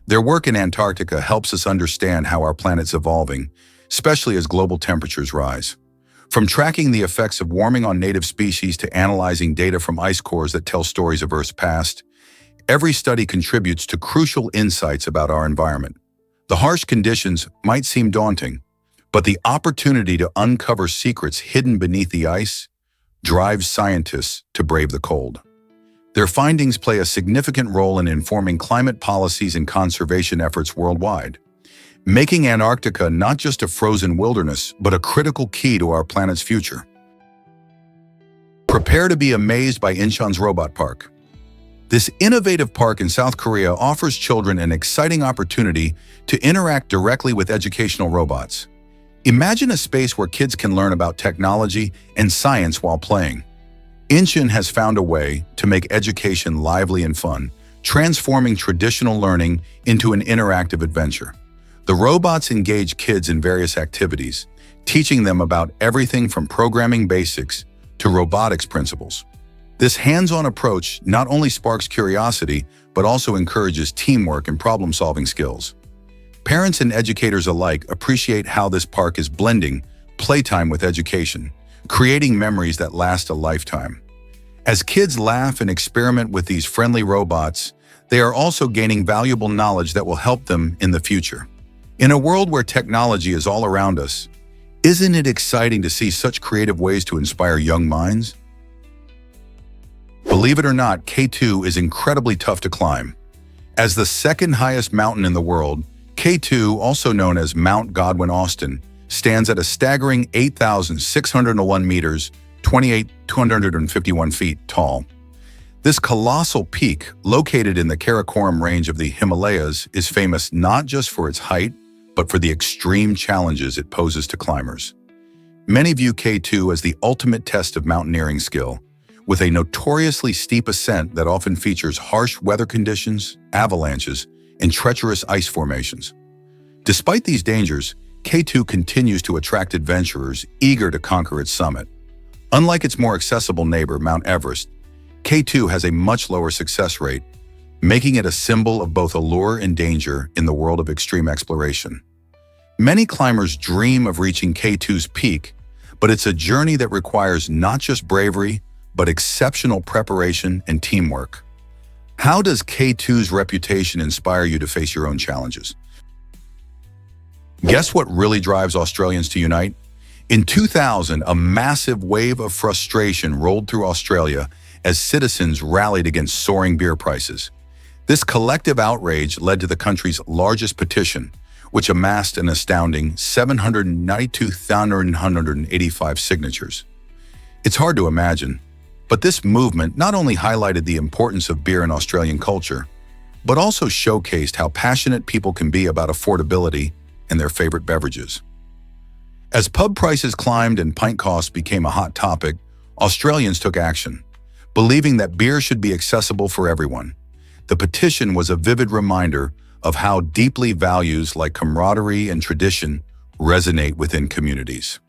Their work in Antarctica helps us understand how our planet's evolving, especially as global temperatures rise. From tracking the effects of warming on native species to analyzing data from ice cores that tell stories of Earth's past, every study contributes to crucial insights about our environment. The harsh conditions might seem daunting, but the opportunity to uncover secrets hidden beneath the ice drives scientists to brave the cold. Their findings play a significant role in informing climate policies and conservation efforts worldwide, making Antarctica not just a frozen wilderness, but a critical key to our planet's future. Prepare to be amazed by Incheon's Robot Park. This innovative park in South Korea offers children an exciting opportunity to interact directly with educational robots. Imagine a space where kids can learn about technology and science while playing. Incheon has found a way to make education lively and fun, transforming traditional learning into an interactive adventure. The robots engage kids in various activities, teaching them about everything from programming basics to robotics principles. This hands-on approach not only sparks curiosity, but also encourages teamwork and problem-solving skills. Parents and educators alike appreciate how this park is blending playtime with education, creating memories that last a lifetime. As kids laugh and experiment with these friendly robots, they are also gaining valuable knowledge that will help them in the future. In a world where technology is all around us, isn't it exciting to see such creative ways to inspire young minds? Believe it or not, K2 is incredibly tough to climb. As the second highest mountain in the world, K2, also known as Mount Godwin-Austen, stands at a staggering 8,601 meters, 28,251 feet tall. This colossal peak, located in the Karakoram range of the Himalayas, is famous not just for its height, but for the extreme challenges it poses to climbers. Many view K2 as the ultimate test of mountaineering skill, with a notoriously steep ascent that often features harsh weather conditions, avalanches, and treacherous ice formations. Despite these dangers, K2 continues to attract adventurers eager to conquer its summit. Unlike its more accessible neighbor, Mount Everest, K2 has a much lower success rate, making it a symbol of both allure and danger in the world of extreme exploration. Many climbers dream of reaching K2's peak, but it's a journey that requires not just bravery, but exceptional preparation and teamwork. How does K2's reputation inspire you to face your own challenges? Guess what really drives Australians to unite? In 2000, a massive wave of frustration rolled through Australia as citizens rallied against soaring beer prices. This collective outrage led to the country's largest petition, which amassed an astounding 792,185 signatures. It's hard to imagine, but this movement not only highlighted the importance of beer in Australian culture, but also showcased how passionate people can be about affordability and their favorite beverages. As pub prices climbed and pint costs became a hot topic, Australians took action, believing that beer should be accessible for everyone. The petition was a vivid reminder of how deeply values like camaraderie and tradition resonate within communities.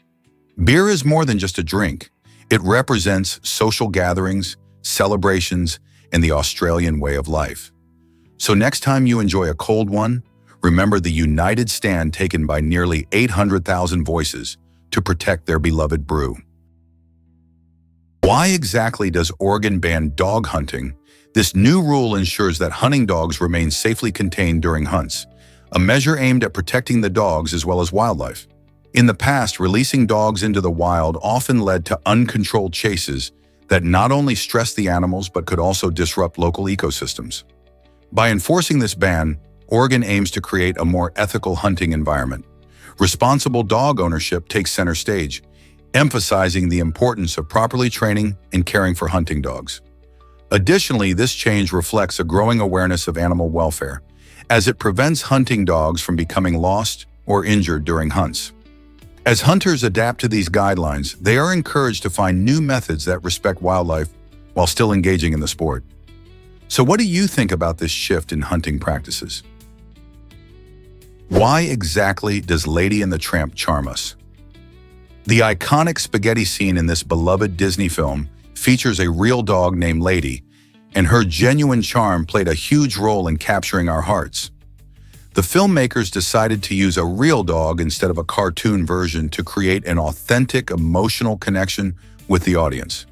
Beer is more than just a drink. It represents social gatherings, celebrations, and the Australian way of life. So next time you enjoy a cold one, remember the united stand taken by nearly 800,000 voices to protect their beloved brew. Why exactly does Oregon ban dog hunting? This new rule ensures that hunting dogs remain safely contained during hunts, a measure aimed at protecting the dogs as well as wildlife. In the past, releasing dogs into the wild often led to uncontrolled chases that not only stressed the animals but could also disrupt local ecosystems. By enforcing this ban, Oregon aims to create a more ethical hunting environment. Responsible dog ownership takes center stage, emphasizing the importance of properly training and caring for hunting dogs. Additionally, this change reflects a growing awareness of animal welfare, as it prevents hunting dogs from becoming lost or injured during hunts. As hunters adapt to these guidelines, they are encouraged to find new methods that respect wildlife while still engaging in the sport. So what do you think about this shift in hunting practices? Why exactly does Lady and the Tramp charm us? The iconic spaghetti scene in this beloved Disney film features a real dog named Lady, and her genuine charm played a huge role in capturing our hearts. The filmmakers decided to use a real dog instead of a cartoon version to create an authentic emotional connection with the audience.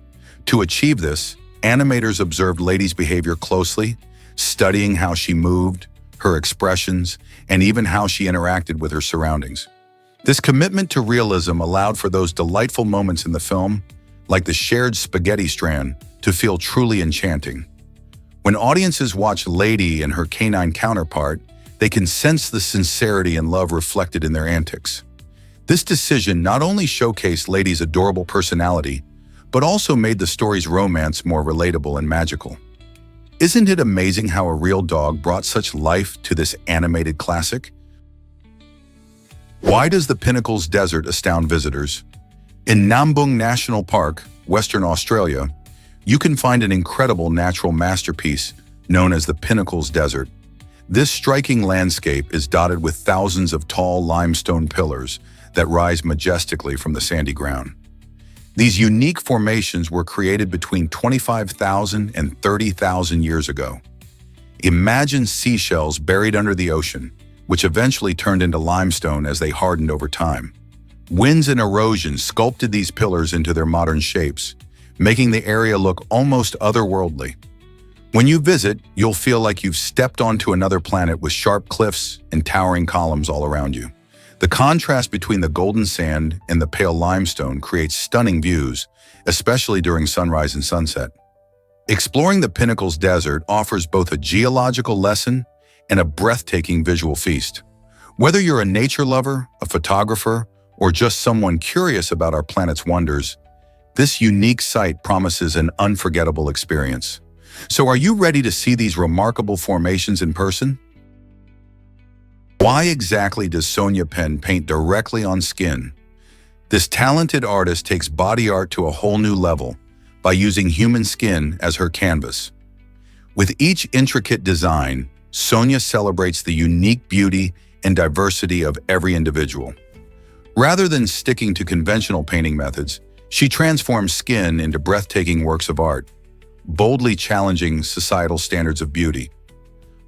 To achieve this, animators observed Lady's behavior closely, studying how she moved, her expressions, and even how she interacted with her surroundings. This commitment to realism allowed for those delightful moments in the film, like the shared spaghetti strand, to feel truly enchanting. When audiences watch Lady and her canine counterpart, they can sense the sincerity and love reflected in their antics. This decision not only showcased Lady's adorable personality, but also made the story's romance more relatable and magical. Isn't it amazing how a real dog brought such life to this animated classic? Why does the Pinnacles Desert astound visitors? In Nambung National Park, Western Australia, you can find an incredible natural masterpiece known as the Pinnacles Desert. This striking landscape is dotted with thousands of tall limestone pillars that rise majestically from the sandy ground. These unique formations were created between 25,000 and 30,000 years ago. Imagine seashells buried under the ocean, which eventually turned into limestone as they hardened over time. Winds and erosion sculpted these pillars into their modern shapes, making the area look almost otherworldly. When you visit, you'll feel like you've stepped onto another planet with sharp cliffs and towering columns all around you. The contrast between the golden sand and the pale limestone creates stunning views, especially during sunrise and sunset. Exploring the Pinnacles Desert offers both a geological lesson and a breathtaking visual feast. Whether you're a nature lover, a photographer, or just someone curious about our planet's wonders, this unique site promises an unforgettable experience. So are you ready to see these remarkable formations in person? Why exactly does Sonia Penn paint directly on skin? This talented artist takes body art to a whole new level by using human skin as her canvas. With each intricate design, Sonia celebrates the unique beauty and diversity of every individual. Rather than sticking to conventional painting methods, she transforms skin into breathtaking works of art, boldly challenging societal standards of beauty.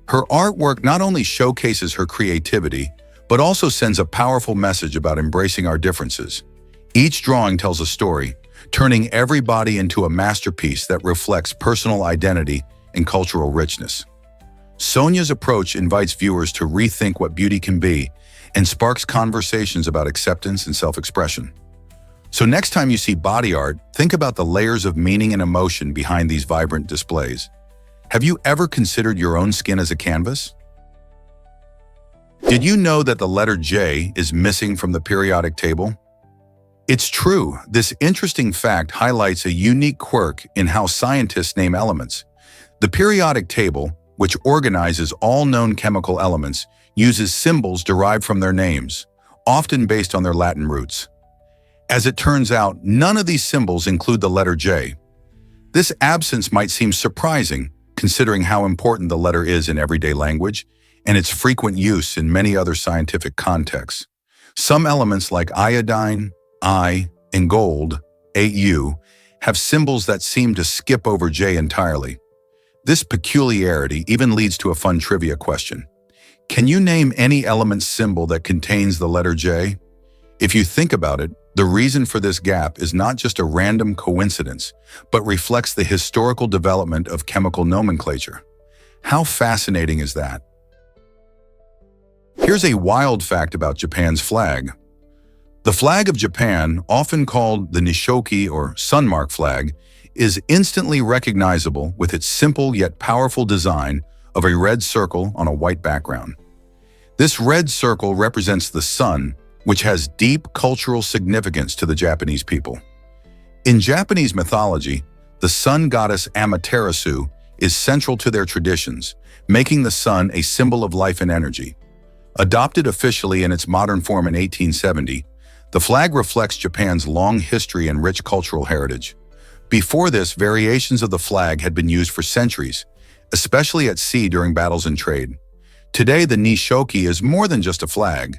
Her artwork not only showcases her creativity, but also sends a powerful message about embracing our differences. Each drawing tells a story, turning everybody into a masterpiece that reflects personal identity and cultural richness. Sonia's approach invites viewers to rethink what beauty can be and sparks conversations about acceptance and self-expression. So next time you see body art, think about the layers of meaning and emotion behind these vibrant displays. Have you ever considered your own skin as a canvas? Did you know that the letter J is missing from the periodic table? It's true. This interesting fact highlights a unique quirk in how scientists name elements. The periodic table, which organizes all known chemical elements, uses symbols derived from their names, often based on their Latin roots. As it turns out, none of these symbols include the letter J. This absence might seem surprising, considering how important the letter is in everyday language and its frequent use in many other scientific contexts. Some elements like iodine, I, and gold, AU, have symbols that seem to skip over J entirely. This peculiarity even leads to a fun trivia question. Can you name any element symbol that contains the letter J? If you think about it, the reason for this gap is not just a random coincidence, but reflects the historical development of chemical nomenclature. How fascinating is that? Here's a wild fact about Japan's flag. The flag of Japan, often called the Nishoki or Sunmark flag, is instantly recognizable with its simple yet powerful design of a red circle on a white background. This red circle represents the sun, which has deep cultural significance to the Japanese people. In Japanese mythology, the sun goddess Amaterasu is central to their traditions, making the sun a symbol of life and energy. Adopted officially in its modern form in 1870, the flag reflects Japan's long history and rich cultural heritage. Before this, variations of the flag had been used for centuries, especially at sea during battles and trade. Today, the Nishoki is more than just a flag.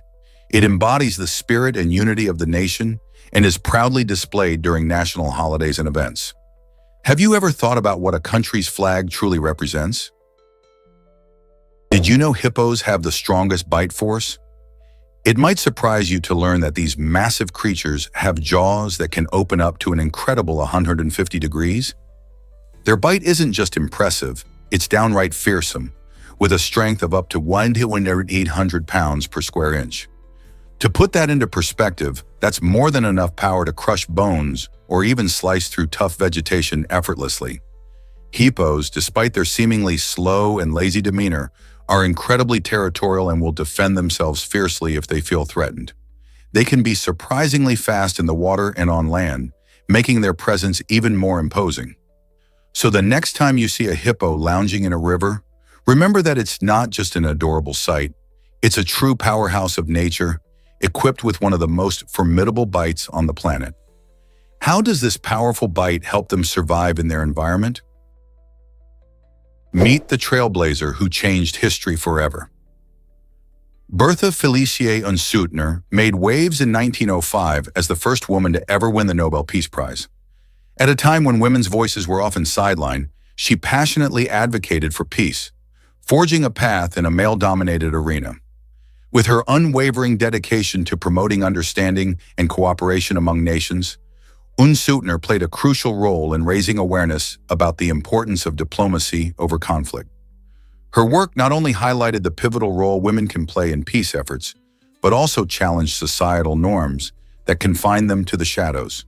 It embodies the spirit and unity of the nation and is proudly displayed during national holidays and events. Have you ever thought about what a country's flag truly represents? Did you know hippos have the strongest bite force? It might surprise you to learn that these massive creatures have jaws that can open up to an incredible 150 degrees. Their bite isn't just impressive, it's downright fearsome, with a strength of up to 1,800 pounds per square inch. To put that into perspective, that's more than enough power to crush bones or even slice through tough vegetation effortlessly. Hippos, despite their seemingly slow and lazy demeanor, are incredibly territorial and will defend themselves fiercely if they feel threatened. They can be surprisingly fast in the water and on land, making their presence even more imposing. So the next time you see a hippo lounging in a river, remember that it's not just an adorable sight. It's a true powerhouse of nature, equipped with one of the most formidable bites on the planet. How does this powerful bite help them survive in their environment? Meet the trailblazer who changed history forever. Bertha Felicie Unsuetner made waves in 1905 as the first woman to ever win the Nobel Peace Prize. At a time when women's voices were often sidelined, she passionately advocated for peace, forging a path in a male-dominated arena. With her unwavering dedication to promoting understanding and cooperation among nations, Unsuetner played a crucial role in raising awareness about the importance of diplomacy over conflict. Her work not only highlighted the pivotal role women can play in peace efforts, but also challenged societal norms that confine them to the shadows.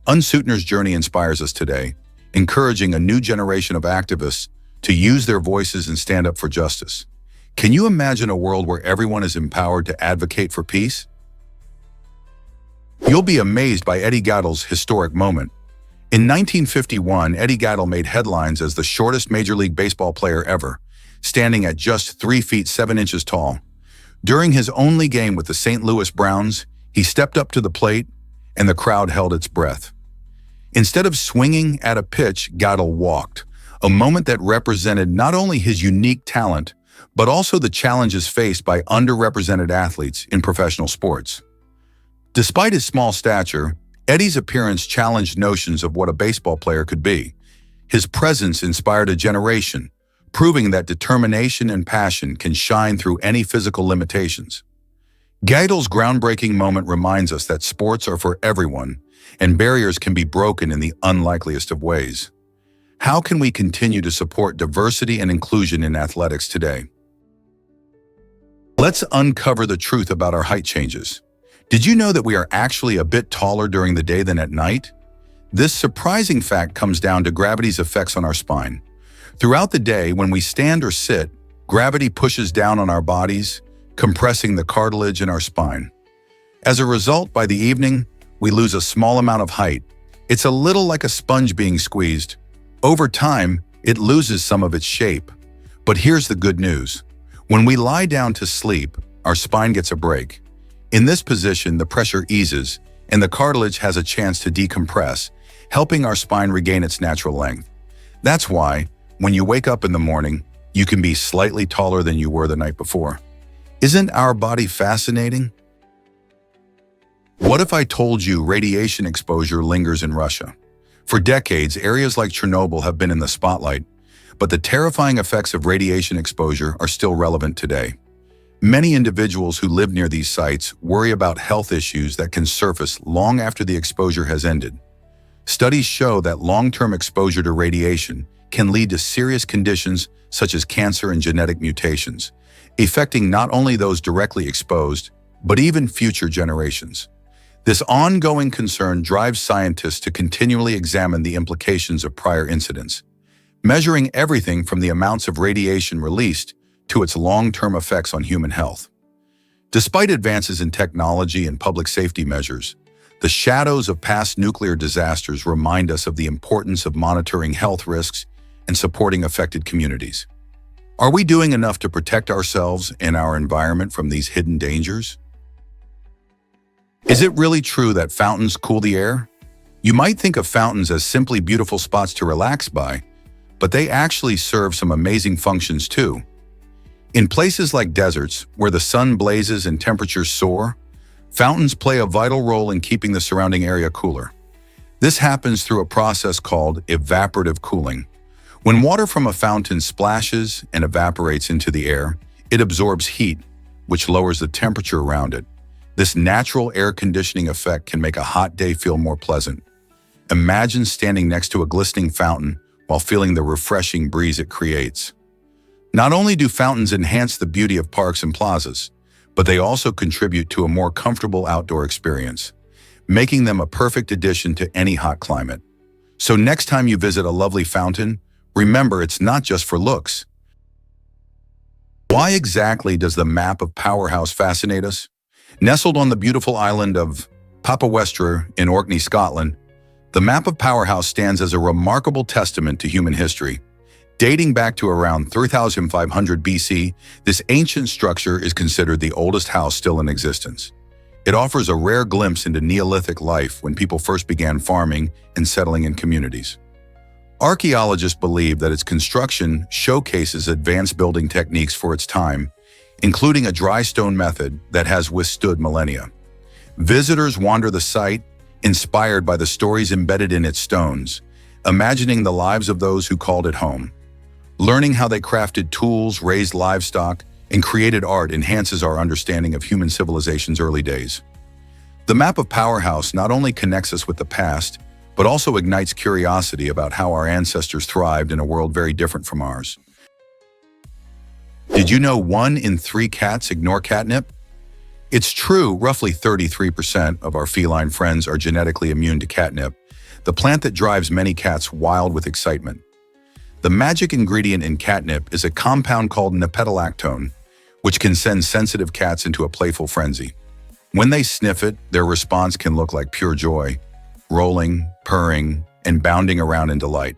Unsuetner's journey inspires us today, encouraging a new generation of activists to use their voices and stand up for justice. Can you imagine a world where everyone is empowered to advocate for peace? You'll be amazed by Eddie Gaedele's historic moment. In 1951, Eddie Gaedele made headlines as the shortest Major League Baseball player ever, standing at just 3 feet 7 inches tall. During his only game with the St. Louis Browns, he stepped up to the plate, and the crowd held its breath. Instead of swinging at a pitch, Gaedele walked, a moment that represented not only his unique talent, but also the challenges faced by underrepresented athletes in professional sports. Despite his small stature, Eddie's appearance challenged notions of what a baseball player could be. His presence inspired a generation, proving that determination and passion can shine through any physical limitations. Gaedele's groundbreaking moment reminds us that sports are for everyone, and barriers can be broken in the unlikeliest of ways. How can we continue to support diversity and inclusion in athletics today? Let's uncover the truth about our height changes. Did you know that we are actually a bit taller during the day than at night? This surprising fact comes down to gravity's effects on our spine. Throughout the day, when we stand or sit, gravity pushes down on our bodies, compressing the cartilage in our spine. As a result, by the evening, we lose a small amount of height. It's a little like a sponge being squeezed. Over time, it loses some of its shape. But here's the good news. When we lie down to sleep, our spine gets a break. In this position, the pressure eases, and the cartilage has a chance to decompress, helping our spine regain its natural length. That's why, when you wake up in the morning, you can be slightly taller than you were the night before. Isn't our body fascinating? What if I told you radiation exposure lingers in Russia? For decades, areas like Chernobyl have been in the spotlight, but the terrifying effects of radiation exposure are still relevant today. Many individuals who live near these sites worry about health issues that can surface long after the exposure has ended. Studies show that long-term exposure to radiation can lead to serious conditions such as cancer and genetic mutations, affecting not only those directly exposed, but even future generations. This ongoing concern drives scientists to continually examine the implications of prior incidents, measuring everything from the amounts of radiation released to its long-term effects on human health. Despite advances in technology and public safety measures, the shadows of past nuclear disasters remind us of the importance of monitoring health risks and supporting affected communities. Are we doing enough to protect ourselves and our environment from these hidden dangers? Is it really true that fountains cool the air? You might think of fountains as simply beautiful spots to relax by, but they actually serve some amazing functions too. In places like deserts, where the sun blazes and temperatures soar, fountains play a vital role in keeping the surrounding area cooler. This happens through a process called evaporative cooling. When water from a fountain splashes and evaporates into the air, it absorbs heat, which lowers the temperature around it. This natural air conditioning effect can make a hot day feel more pleasant. Imagine standing next to a glistening fountain while feeling the refreshing breeze it creates. Not only do fountains enhance the beauty of parks and plazas, but they also contribute to a more comfortable outdoor experience, making them a perfect addition to any hot climate. So next time you visit a lovely fountain, remember it's not just for looks. Why exactly does the map of Powerhouse fascinate us? Nestled on the beautiful island of Papawestra in Orkney, Scotland, the map of Powerhouse stands as a remarkable testament to human history. Dating back to around 3500 BC, this ancient structure is considered the oldest house still in existence. It offers a rare glimpse into Neolithic life when people first began farming and settling in communities. Archaeologists believe that its construction showcases advanced building techniques for its time, including a dry stone method that has withstood millennia. Visitors wander the site, inspired by the stories embedded in its stones, imagining the lives of those who called it home. Learning how they crafted tools, raised livestock, and created art enhances our understanding of human civilization's early days. The map of Powerhouse not only connects us with the past, but also ignites curiosity about how our ancestors thrived in a world very different from ours. Did you know 1 in 3 cats ignore catnip? It's true, roughly 33% of our feline friends are genetically immune to catnip, the plant that drives many cats wild with excitement. The magic ingredient in catnip is a compound called nepetalactone, which can send sensitive cats into a playful frenzy. When they sniff it, their response can look like pure joy, rolling, purring, and bounding around in delight.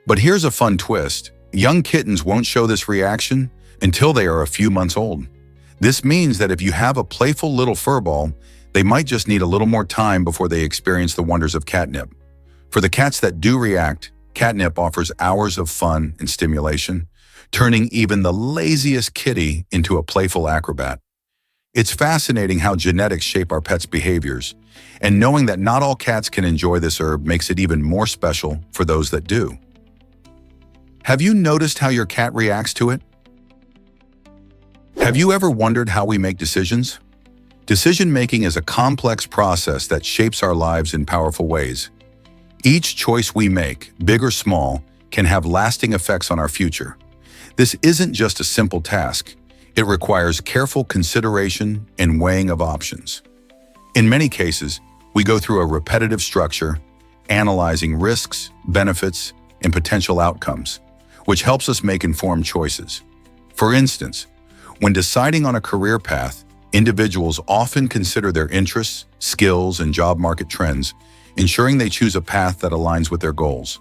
But here's a fun twist. Young kittens won't show this reaction until they are a few months old. This means that if you have a playful little furball, they might just need a little more time before they experience the wonders of catnip. For the cats that do react, catnip offers hours of fun and stimulation, turning even the laziest kitty into a playful acrobat. It's fascinating how genetics shape our pets' behaviors, and knowing that not all cats can enjoy this herb makes it even more special for those that do. Have you noticed how your cat reacts to it? Have you ever wondered how we make decisions? Decision-making is a complex process that shapes our lives in powerful ways. Each choice we make, big or small, can have lasting effects on our future. This isn't just a simple task. It requires careful consideration and weighing of options. In many cases, we go through a repetitive structure, analyzing risks, benefits, and potential outcomes, which helps us make informed choices. For instance, when deciding on a career path, individuals often consider their interests, skills, and job market trends, ensuring they choose a path that aligns with their goals.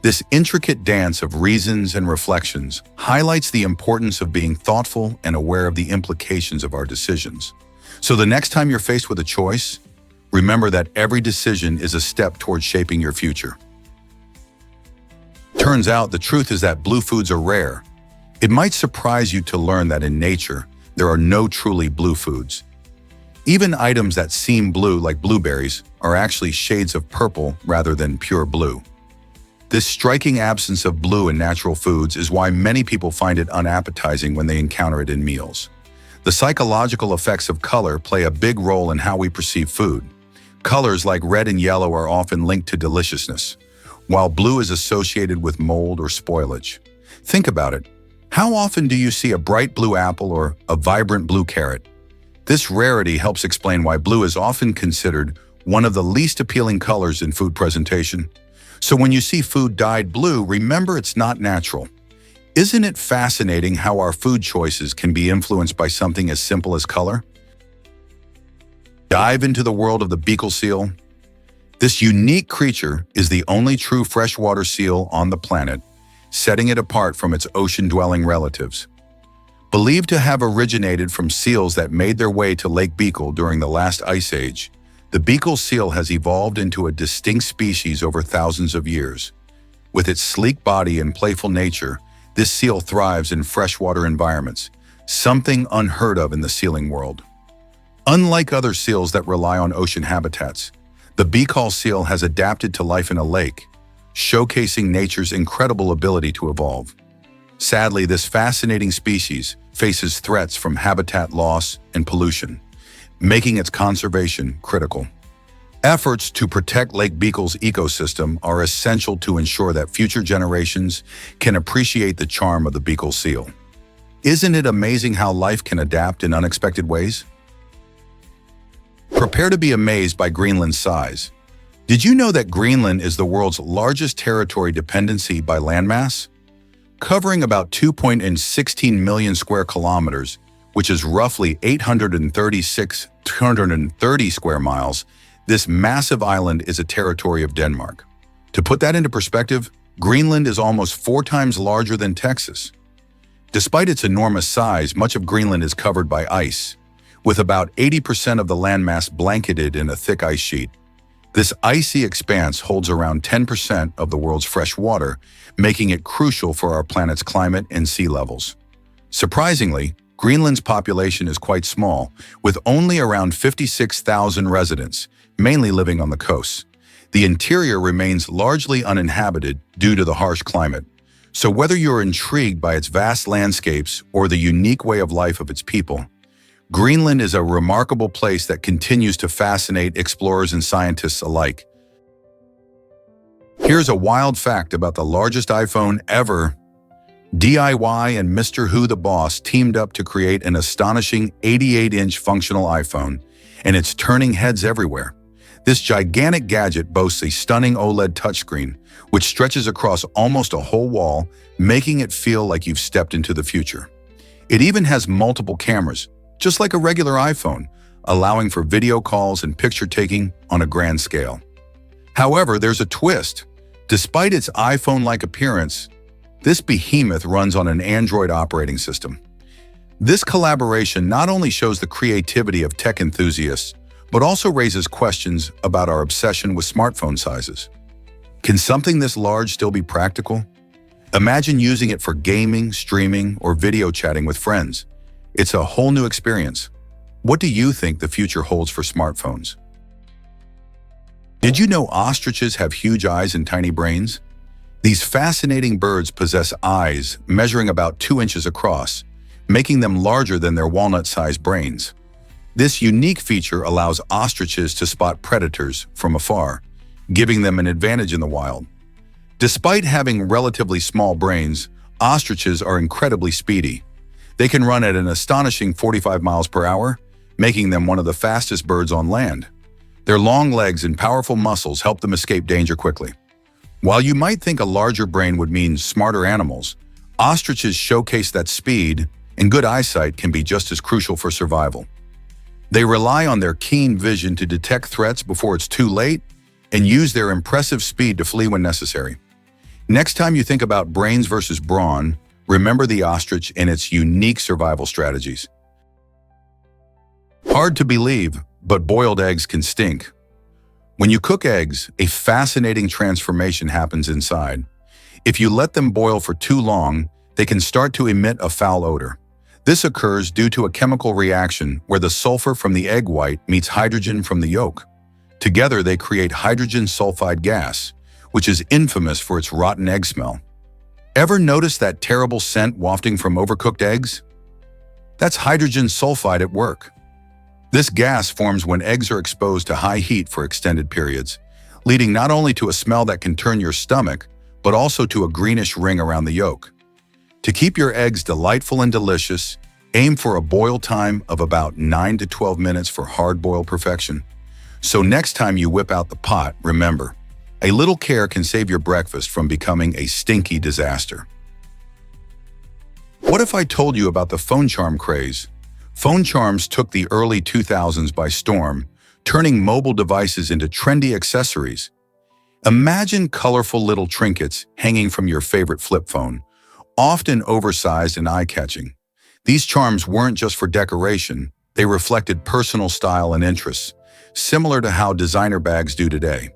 This intricate dance of reasons and reflections highlights the importance of being thoughtful and aware of the implications of our decisions. So the next time you're faced with a choice, remember that every decision is a step towards shaping your future. Turns out the truth is that blue foods are rare. It might surprise you to learn that in nature, there are no truly blue foods. Even items that seem blue, like blueberries, are actually shades of purple rather than pure blue. This striking absence of blue in natural foods is why many people find it unappetizing when they encounter it in meals. The psychological effects of color play a big role in how we perceive food. Colors like red and yellow are often linked to deliciousness, while blue is associated with mold or spoilage. Think about it. How often do you see a bright blue apple or a vibrant blue carrot? This rarity helps explain why blue is often considered one of the least appealing colors in food presentation. So when you see food dyed blue, remember it's not natural. Isn't it fascinating how our food choices can be influenced by something as simple as color? Dive into the world of the beagle seal. This unique creature is the only true freshwater seal on the planet, setting it apart from its ocean-dwelling relatives. Believed to have originated from seals that made their way to Lake Beagle during the last ice age, the beagle seal has evolved into a distinct species over thousands of years. With its sleek body and playful nature, this seal thrives in freshwater environments, something unheard of in the sealing world. Unlike other seals that rely on ocean habitats, The beakle seal has adapted to life in a lake, showcasing nature's incredible ability to evolve. Sadly, this fascinating species faces threats from habitat loss and pollution, making its conservation critical. Efforts to protect Lake Beakle's ecosystem are essential to ensure that future generations can appreciate the charm of the beakle seal. Isn't it amazing how life can adapt in unexpected ways? Prepare to be amazed by Greenland's size. Did you know that Greenland is the world's largest territory dependency by landmass? Covering about 2.16 million square kilometers, which is roughly 836,230 square miles, this massive island is a territory of Denmark. To put that into perspective, Greenland is almost 4 times larger than Texas. Despite its enormous size, much of Greenland is covered by ice, with about 80% of the landmass blanketed in a thick ice sheet. This icy expanse holds around 10% of the world's fresh water, making it crucial for our planet's climate and sea levels. Surprisingly, Greenland's population is quite small, with only around 56,000 residents, mainly living on the coast. The interior remains largely uninhabited due to the harsh climate. So whether you're intrigued by its vast landscapes or the unique way of life of its people, Greenland is a remarkable place that continues to fascinate explorers and scientists alike. Here's a wild fact about the largest iPhone ever. DIY and Mr. Who the Boss teamed up to create an astonishing 88-inch functional iPhone, and it's turning heads everywhere. This gigantic gadget boasts a stunning OLED touchscreen, which stretches across almost a whole wall, making it feel like you've stepped into the future. It even has multiple cameras, just like a regular iPhone, allowing for video calls and picture-taking on a grand scale. However, there's a twist. Despite its iPhone-like appearance, this behemoth runs on an Android operating system. This collaboration not only shows the creativity of tech enthusiasts, but also raises questions about our obsession with smartphone sizes. Can something this large still be practical? Imagine using it for gaming, streaming, or video chatting with friends. It's a whole new experience. What do you think the future holds for smartphones? Did you know ostriches have huge eyes and tiny brains? These fascinating birds possess eyes measuring about 2 inches across, making them larger than their walnut-sized brains. This unique feature allows ostriches to spot predators from afar, giving them an advantage in the wild. Despite having relatively small brains, ostriches are incredibly speedy. They can run at an astonishing 45 miles per hour, making them one of the fastest birds on land. Their long legs and powerful muscles help them escape danger quickly. While you might think a larger brain would mean smarter animals, ostriches showcase that speed and good eyesight can be just as crucial for survival. They rely on their keen vision to detect threats before it's too late and use their impressive speed to flee when necessary. Next time you think about brains versus brawn, remember the ostrich and its unique survival strategies. Hard to believe, but boiled eggs can stink. When you cook eggs, a fascinating transformation happens inside. If you let them boil for too long, they can start to emit a foul odor. This occurs due to a chemical reaction where the sulfur from the egg white meets hydrogen from the yolk. Together, they create hydrogen sulfide gas, which is infamous for its rotten egg smell. Ever notice that terrible scent wafting from overcooked eggs? That's hydrogen sulfide at work. This gas forms when eggs are exposed to high heat for extended periods, leading not only to a smell that can turn your stomach, but also to a greenish ring around the yolk. To keep your eggs delightful and delicious, aim for a boil time of about 9 to 12 minutes for hard-boiled perfection. So next time you whip out the pot, remember, a little care can save your breakfast from becoming a stinky disaster. What if I told you about the phone charm craze? Phone charms took the early 2000s by storm, turning mobile devices into trendy accessories. Imagine colorful little trinkets hanging from your favorite flip phone, often oversized and eye-catching. These charms weren't just for decoration, they reflected personal style and interests, similar to how designer bags do today.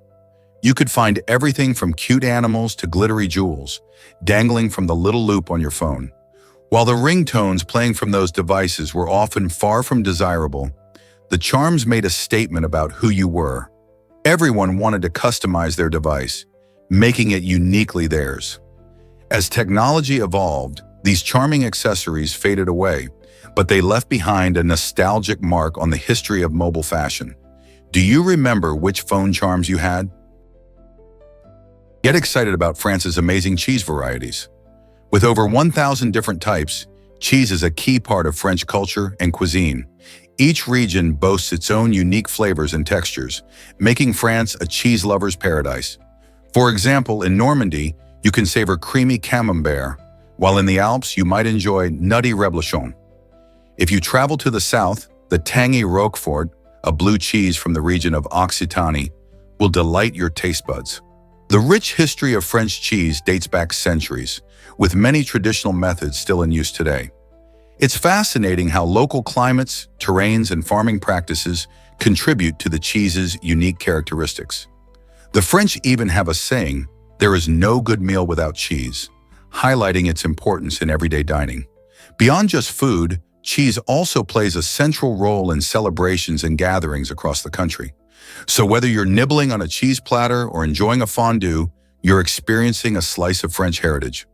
You could find everything from cute animals to glittery jewels, dangling from the little loop on your phone. While the ringtones playing from those devices were often far from desirable, the charms made a statement about who you were. Everyone wanted to customize their device, making it uniquely theirs. As technology evolved, these charming accessories faded away, but they left behind a nostalgic mark on the history of mobile fashion. Do you remember which phone charms you had? Get excited about France's amazing cheese varieties. With over 1,000 different types, cheese is a key part of French culture and cuisine. Each region boasts its own unique flavors and textures, making France a cheese lover's paradise. For example, in Normandy, you can savor creamy camembert, while in the Alps, you might enjoy nutty reblochon. If you travel to the south, the tangy Roquefort, a blue cheese from the region of Occitanie, will delight your taste buds. The rich history of French cheese dates back centuries, with many traditional methods still in use today. It's fascinating how local climates, terrains, and farming practices contribute to the cheese's unique characteristics. The French even have a saying, "There is no good meal without cheese," highlighting its importance in everyday dining. Beyond just food, cheese also plays a central role in celebrations and gatherings across the country. So whether you're nibbling on a cheese platter or enjoying a fondue, you're experiencing a slice of French heritage.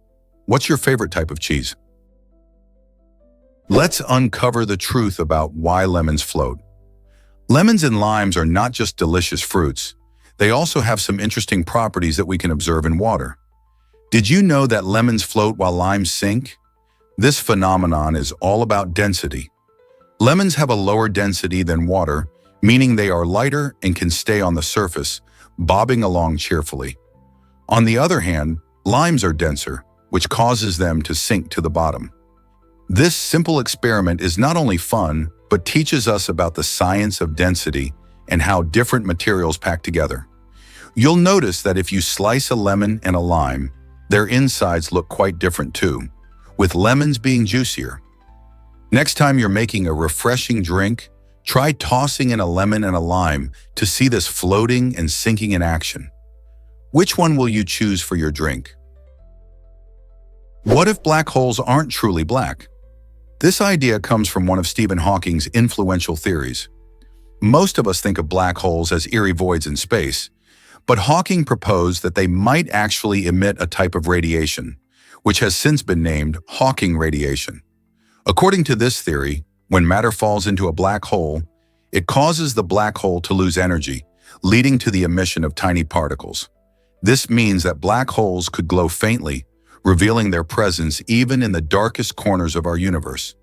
What's your favorite type of cheese? Let's uncover the truth about why lemons float. Lemons and limes are not just delicious fruits. They also have some interesting properties that we can observe in water. Did you know that lemons float while limes sink? This phenomenon is all about density. Lemons have a lower density than water, meaning they are lighter and can stay on the surface, bobbing along cheerfully. On the other hand, limes are denser, which causes them to sink to the bottom. This simple experiment is not only fun, but teaches us about the science of density and how different materials pack together. You'll notice that if you slice a lemon and a lime, their insides look quite different too, with lemons being juicier. Next time you're making a refreshing drink, try tossing in a lemon and a lime to see this floating and sinking in action. Which one will you choose for your drink? What if black holes aren't truly black? This idea comes from one of Stephen Hawking's influential theories. Most of us think of black holes as eerie voids in space, but Hawking proposed that they might actually emit a type of radiation, which has since been named Hawking radiation. According to this theory, when matter falls into a black hole, it causes the black hole to lose energy, leading to the emission of tiny particles. This means that black holes could glow faintly, revealing their presence even in the darkest corners of our universe.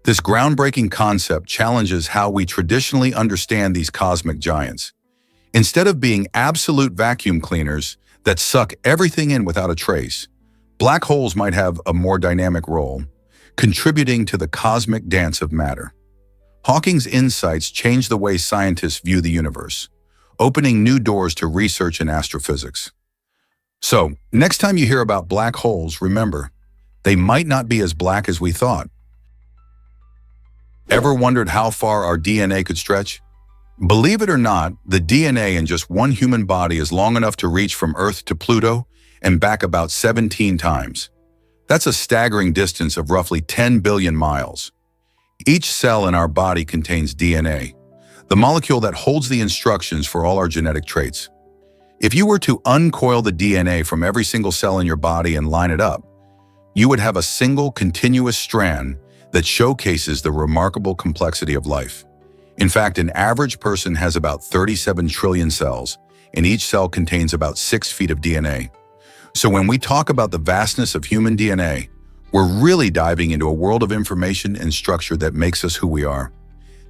This groundbreaking concept challenges how we traditionally understand these cosmic giants. Instead of being absolute vacuum cleaners that suck everything in without a trace, black holes might have a more dynamic role, contributing to the cosmic dance of matter. Hawking's insights changed the way scientists view the universe, opening new doors to research in astrophysics. So, next time you hear about black holes, remember, they might not be as black as we thought. Ever wondered how far our DNA could stretch? Believe it or not, the DNA in just one human body is long enough to reach from Earth to Pluto and back about 17 times. That's a staggering distance of roughly 10 billion miles. Each cell in our body contains DNA, the molecule that holds the instructions for all our genetic traits. If you were to uncoil the DNA from every single cell in your body and line it up, you would have a single continuous strand that showcases the remarkable complexity of life. In fact, an average person has about 37 trillion cells, and each cell contains about 6 feet of DNA. So when we talk about the vastness of human DNA, we're really diving into a world of information and structure that makes us who we are.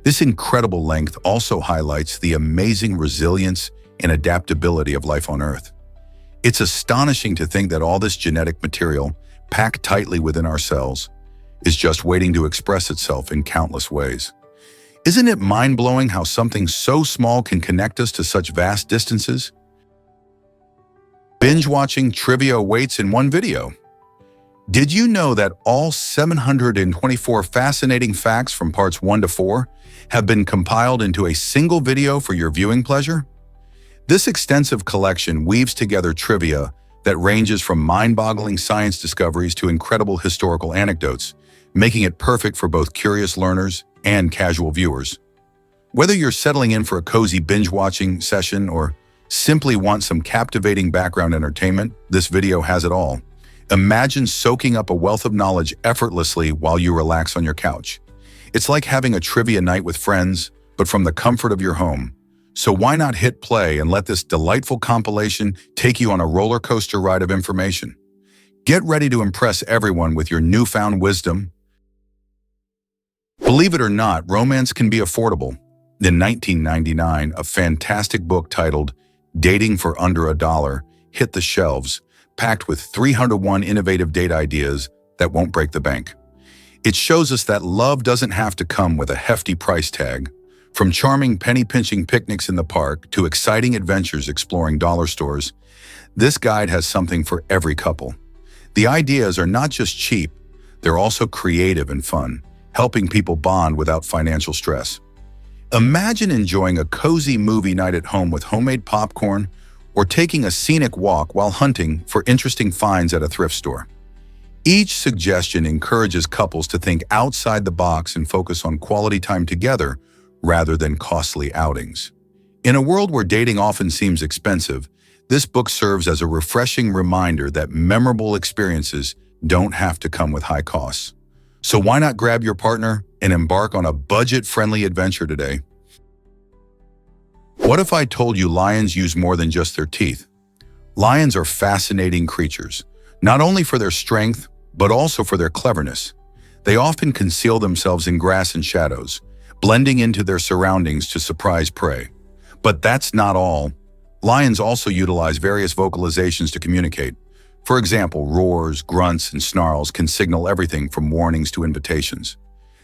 This incredible length also highlights the amazing resilience and adaptability of life on Earth. It's astonishing to think that all this genetic material, packed tightly within our cells, is just waiting to express itself in countless ways. Isn't it mind-blowing how something so small can connect us to such vast distances? Binge-watching trivia awaits in one video. Did you know that all 724 fascinating facts from parts 1 to 4 have been compiled into a single video for your viewing pleasure? This extensive collection weaves together trivia that ranges from mind-boggling science discoveries to incredible historical anecdotes, making it perfect for both curious learners and casual viewers. Whether you're settling in for a cozy binge-watching session or simply want some captivating background entertainment, this video has it all. Imagine soaking up a wealth of knowledge effortlessly while you relax on your couch. It's like having a trivia night with friends, but from the comfort of your home. So why not hit play and let this delightful compilation take you on a roller coaster ride of information? Get ready to impress everyone with your newfound wisdom. Believe it or not, romance can be affordable. In 1999, a fantastic book titled Dating for Under a Dollar hit the shelves, packed with 301 innovative date ideas that won't break the bank. It shows us that love doesn't have to come with a hefty price tag. From charming penny-pinching picnics in the park to exciting adventures exploring dollar stores, this guide has something for every couple. The ideas are not just cheap, they're also creative and fun, helping people bond without financial stress. Imagine enjoying a cozy movie night at home with homemade popcorn or taking a scenic walk while hunting for interesting finds at a thrift store. Each suggestion encourages couples to think outside the box and focus on quality time together rather than costly outings. In a world where dating often seems expensive, this book serves as a refreshing reminder that memorable experiences don't have to come with high costs. So why not grab your partner and embark on a budget-friendly adventure today? What if I told you lions use more than just their teeth? Lions are fascinating creatures, not only for their strength, but also for their cleverness. They often conceal themselves in grass and shadows, blending into their surroundings to surprise prey. But that's not all. Lions also utilize various vocalizations to communicate. For example, roars, grunts, and snarls can signal everything from warnings to invitations.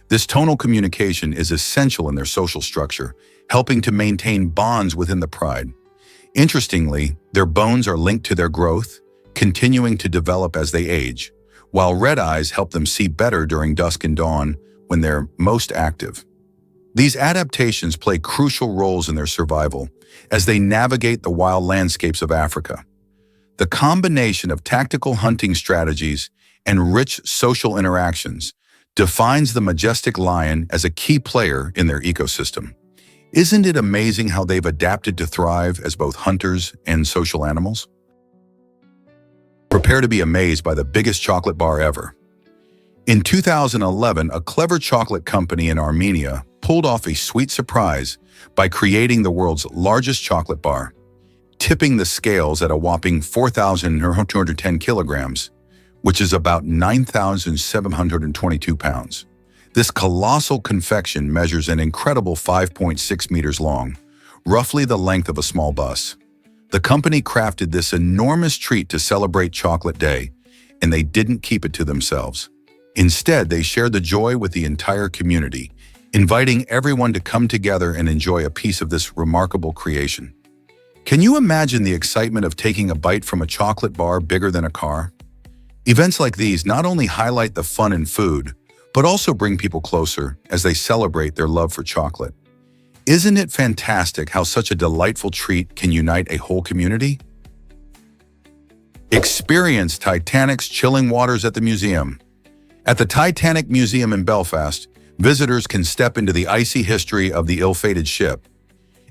This tonal communication is essential in their social structure, helping to maintain bonds within the pride. Interestingly, their bones are linked to their growth, continuing to develop as they age, while red eyes help them see better during dusk and dawn when they're most active. These adaptations play crucial roles in their survival as they navigate the wild landscapes of Africa. The combination of tactical hunting strategies and rich social interactions defines the majestic lion as a key player in their ecosystem. Isn't it amazing how they've adapted to thrive as both hunters and social animals? Prepare to be amazed by the biggest chocolate bar ever. In 2011, a clever chocolate company in Armenia pulled off a sweet surprise by creating the world's largest chocolate bar, tipping the scales at a whopping 4,210 kilograms, which is about 9,722 pounds. This colossal confection measures an incredible 5.6 meters long, roughly the length of a small bus. The company crafted this enormous treat to celebrate Chocolate Day, and they didn't keep it to themselves. Instead, they shared the joy with the entire community, inviting everyone to come together and enjoy a piece of this remarkable creation. Can you imagine the excitement of taking a bite from a chocolate bar bigger than a car? Events like these not only highlight the fun in food, but also bring people closer as they celebrate their love for chocolate. Isn't it fantastic how such a delightful treat can unite a whole community? Experience Titanic's chilling waters at the museum. At the Titanic Museum in Belfast, visitors can step into the icy history of the ill-fated ship.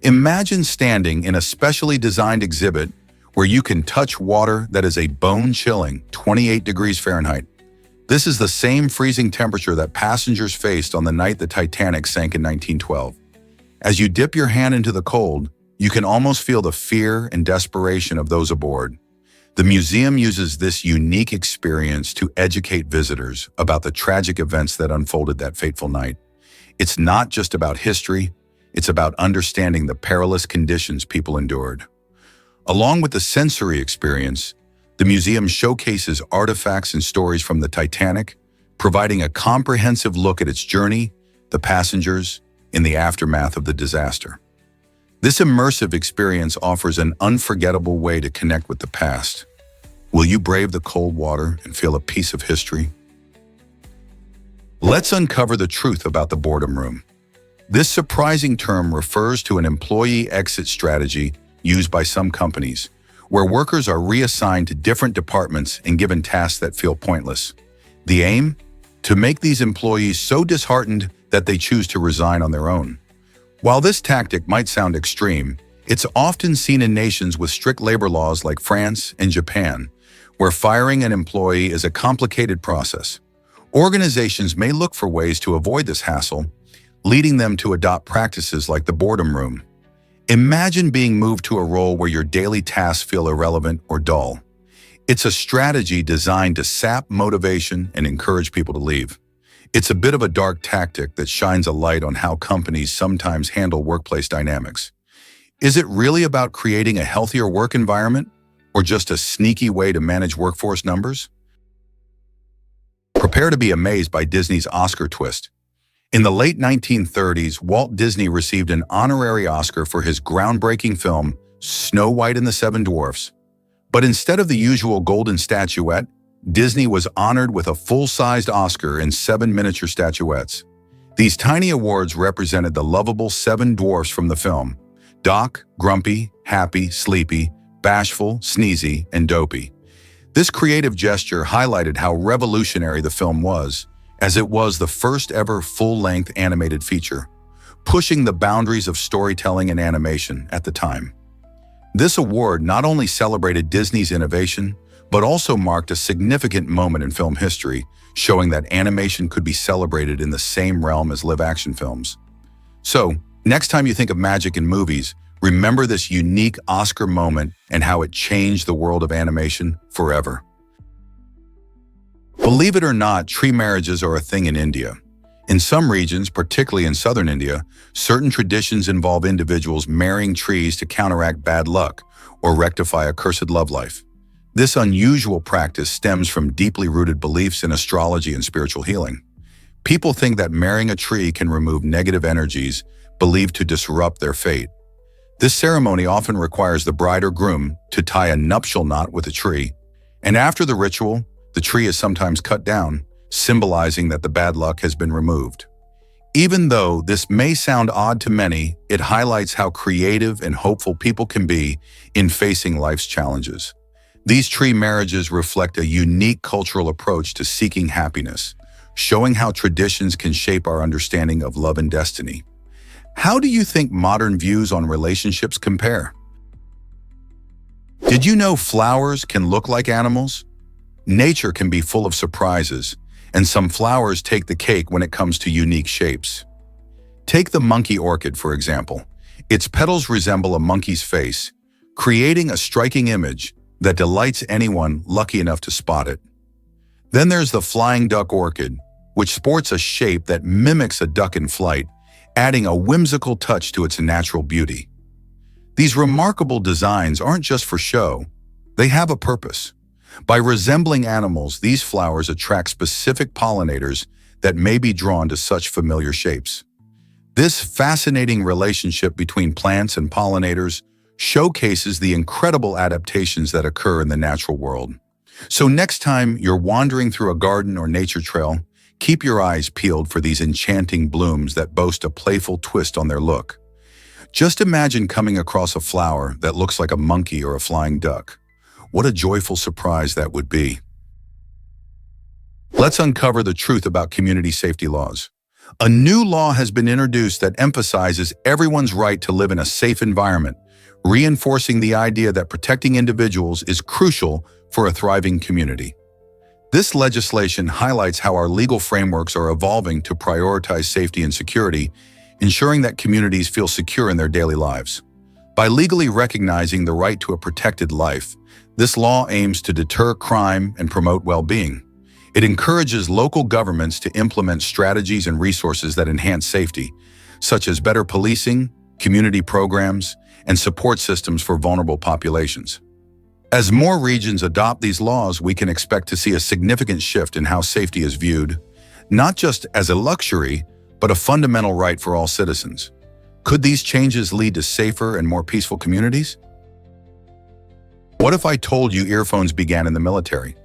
Imagine standing in a specially designed exhibit where you can touch water that is a bone-chilling 28 degrees Fahrenheit. This is the same freezing temperature that passengers faced on the night the Titanic sank in 1912. As you dip your hand into the cold, you can almost feel the fear and desperation of those aboard. The museum uses this unique experience to educate visitors about the tragic events that unfolded that fateful night. It's not just about history, it's about understanding the perilous conditions people endured. Along with the sensory experience, the museum showcases artifacts and stories from the Titanic, providing a comprehensive look at its journey, the passengers, and the aftermath of the disaster. This immersive experience offers an unforgettable way to connect with the past. Will you brave the cold water and feel a piece of history? Let's uncover the truth about the boredom room. This surprising term refers to an employee exit strategy used by some companies, where workers are reassigned to different departments and given tasks that feel pointless. The aim? To make these employees so disheartened that they choose to resign on their own. While this tactic might sound extreme, it's often seen in nations with strict labor laws like France and Japan, where firing an employee is a complicated process. Organizations may look for ways to avoid this hassle, leading them to adopt practices like the boredom room. Imagine being moved to a role where your daily tasks feel irrelevant or dull. It's a strategy designed to sap motivation and encourage people to leave. It's a bit of a dark tactic that shines a light on how companies sometimes handle workplace dynamics. Is it really about creating a healthier work environment, or just a sneaky way to manage workforce numbers? Prepare to be amazed by Disney's Oscar twist. In the late 1930s, Walt Disney received an honorary Oscar for his groundbreaking film, Snow White and the Seven Dwarfs. But instead of the usual golden statuette, Disney was honored with a full-sized Oscar and 7 miniature statuettes. These tiny awards represented the lovable 7 dwarfs from the film: Doc, Grumpy, Happy, Sleepy, Bashful, Sneezy, and Dopey. This creative gesture highlighted how revolutionary the film was, as it was the first ever full-length animated feature, pushing the boundaries of storytelling and animation at the time. This award not only celebrated Disney's innovation, but also marked a significant moment in film history, showing that animation could be celebrated in the same realm as live-action films. So, next time you think of magic in movies, remember this unique Oscar moment and how it changed the world of animation forever. Believe it or not, tree marriages are a thing in India. In some regions, particularly in southern India, certain traditions involve individuals marrying trees to counteract bad luck or rectify a cursed love life. This unusual practice stems from deeply rooted beliefs in astrology and spiritual healing. People think that marrying a tree can remove negative energies believed to disrupt their fate. This ceremony often requires the bride or groom to tie a nuptial knot with a tree, and after the ritual, the tree is sometimes cut down, symbolizing that the bad luck has been removed. Even though this may sound odd to many, it highlights how creative and hopeful people can be in facing life's challenges. These tree marriages reflect a unique cultural approach to seeking happiness, showing how traditions can shape our understanding of love and destiny. How do you think modern views on relationships compare? Did you know flowers can look like animals? Nature can be full of surprises, and some flowers take the cake when it comes to unique shapes. Take the monkey orchid, for example. Its petals resemble a monkey's face, creating a striking image that delights anyone lucky enough to spot it. Then there's the flying duck orchid, which sports a shape that mimics a duck in flight, adding a whimsical touch to its natural beauty. These remarkable designs aren't just for show, they have a purpose. By resembling animals, these flowers attract specific pollinators that may be drawn to such familiar shapes. This fascinating relationship between plants and pollinators showcases the incredible adaptations that occur in the natural world. So next time you're wandering through a garden or nature trail, keep your eyes peeled for these enchanting blooms that boast a playful twist on their look. Just imagine coming across a flower that looks like a monkey or a flying duck. What a joyful surprise that would be. Let's uncover the truth about community safety laws. A new law has been introduced that emphasizes everyone's right to live in a safe environment, reinforcing the idea that protecting individuals is crucial for a thriving community. This legislation highlights how our legal frameworks are evolving to prioritize safety and security, ensuring that communities feel secure in their daily lives. By legally recognizing the right to a protected life, this law aims to deter crime and promote well-being. It encourages local governments to implement strategies and resources that enhance safety, such as better policing, community programs, and support systems for vulnerable populations. As more regions adopt these laws, we can expect to see a significant shift in how safety is viewed, not just as a luxury, but a fundamental right for all citizens. Could these changes lead to safer and more peaceful communities? What if I told you earphones began in the military?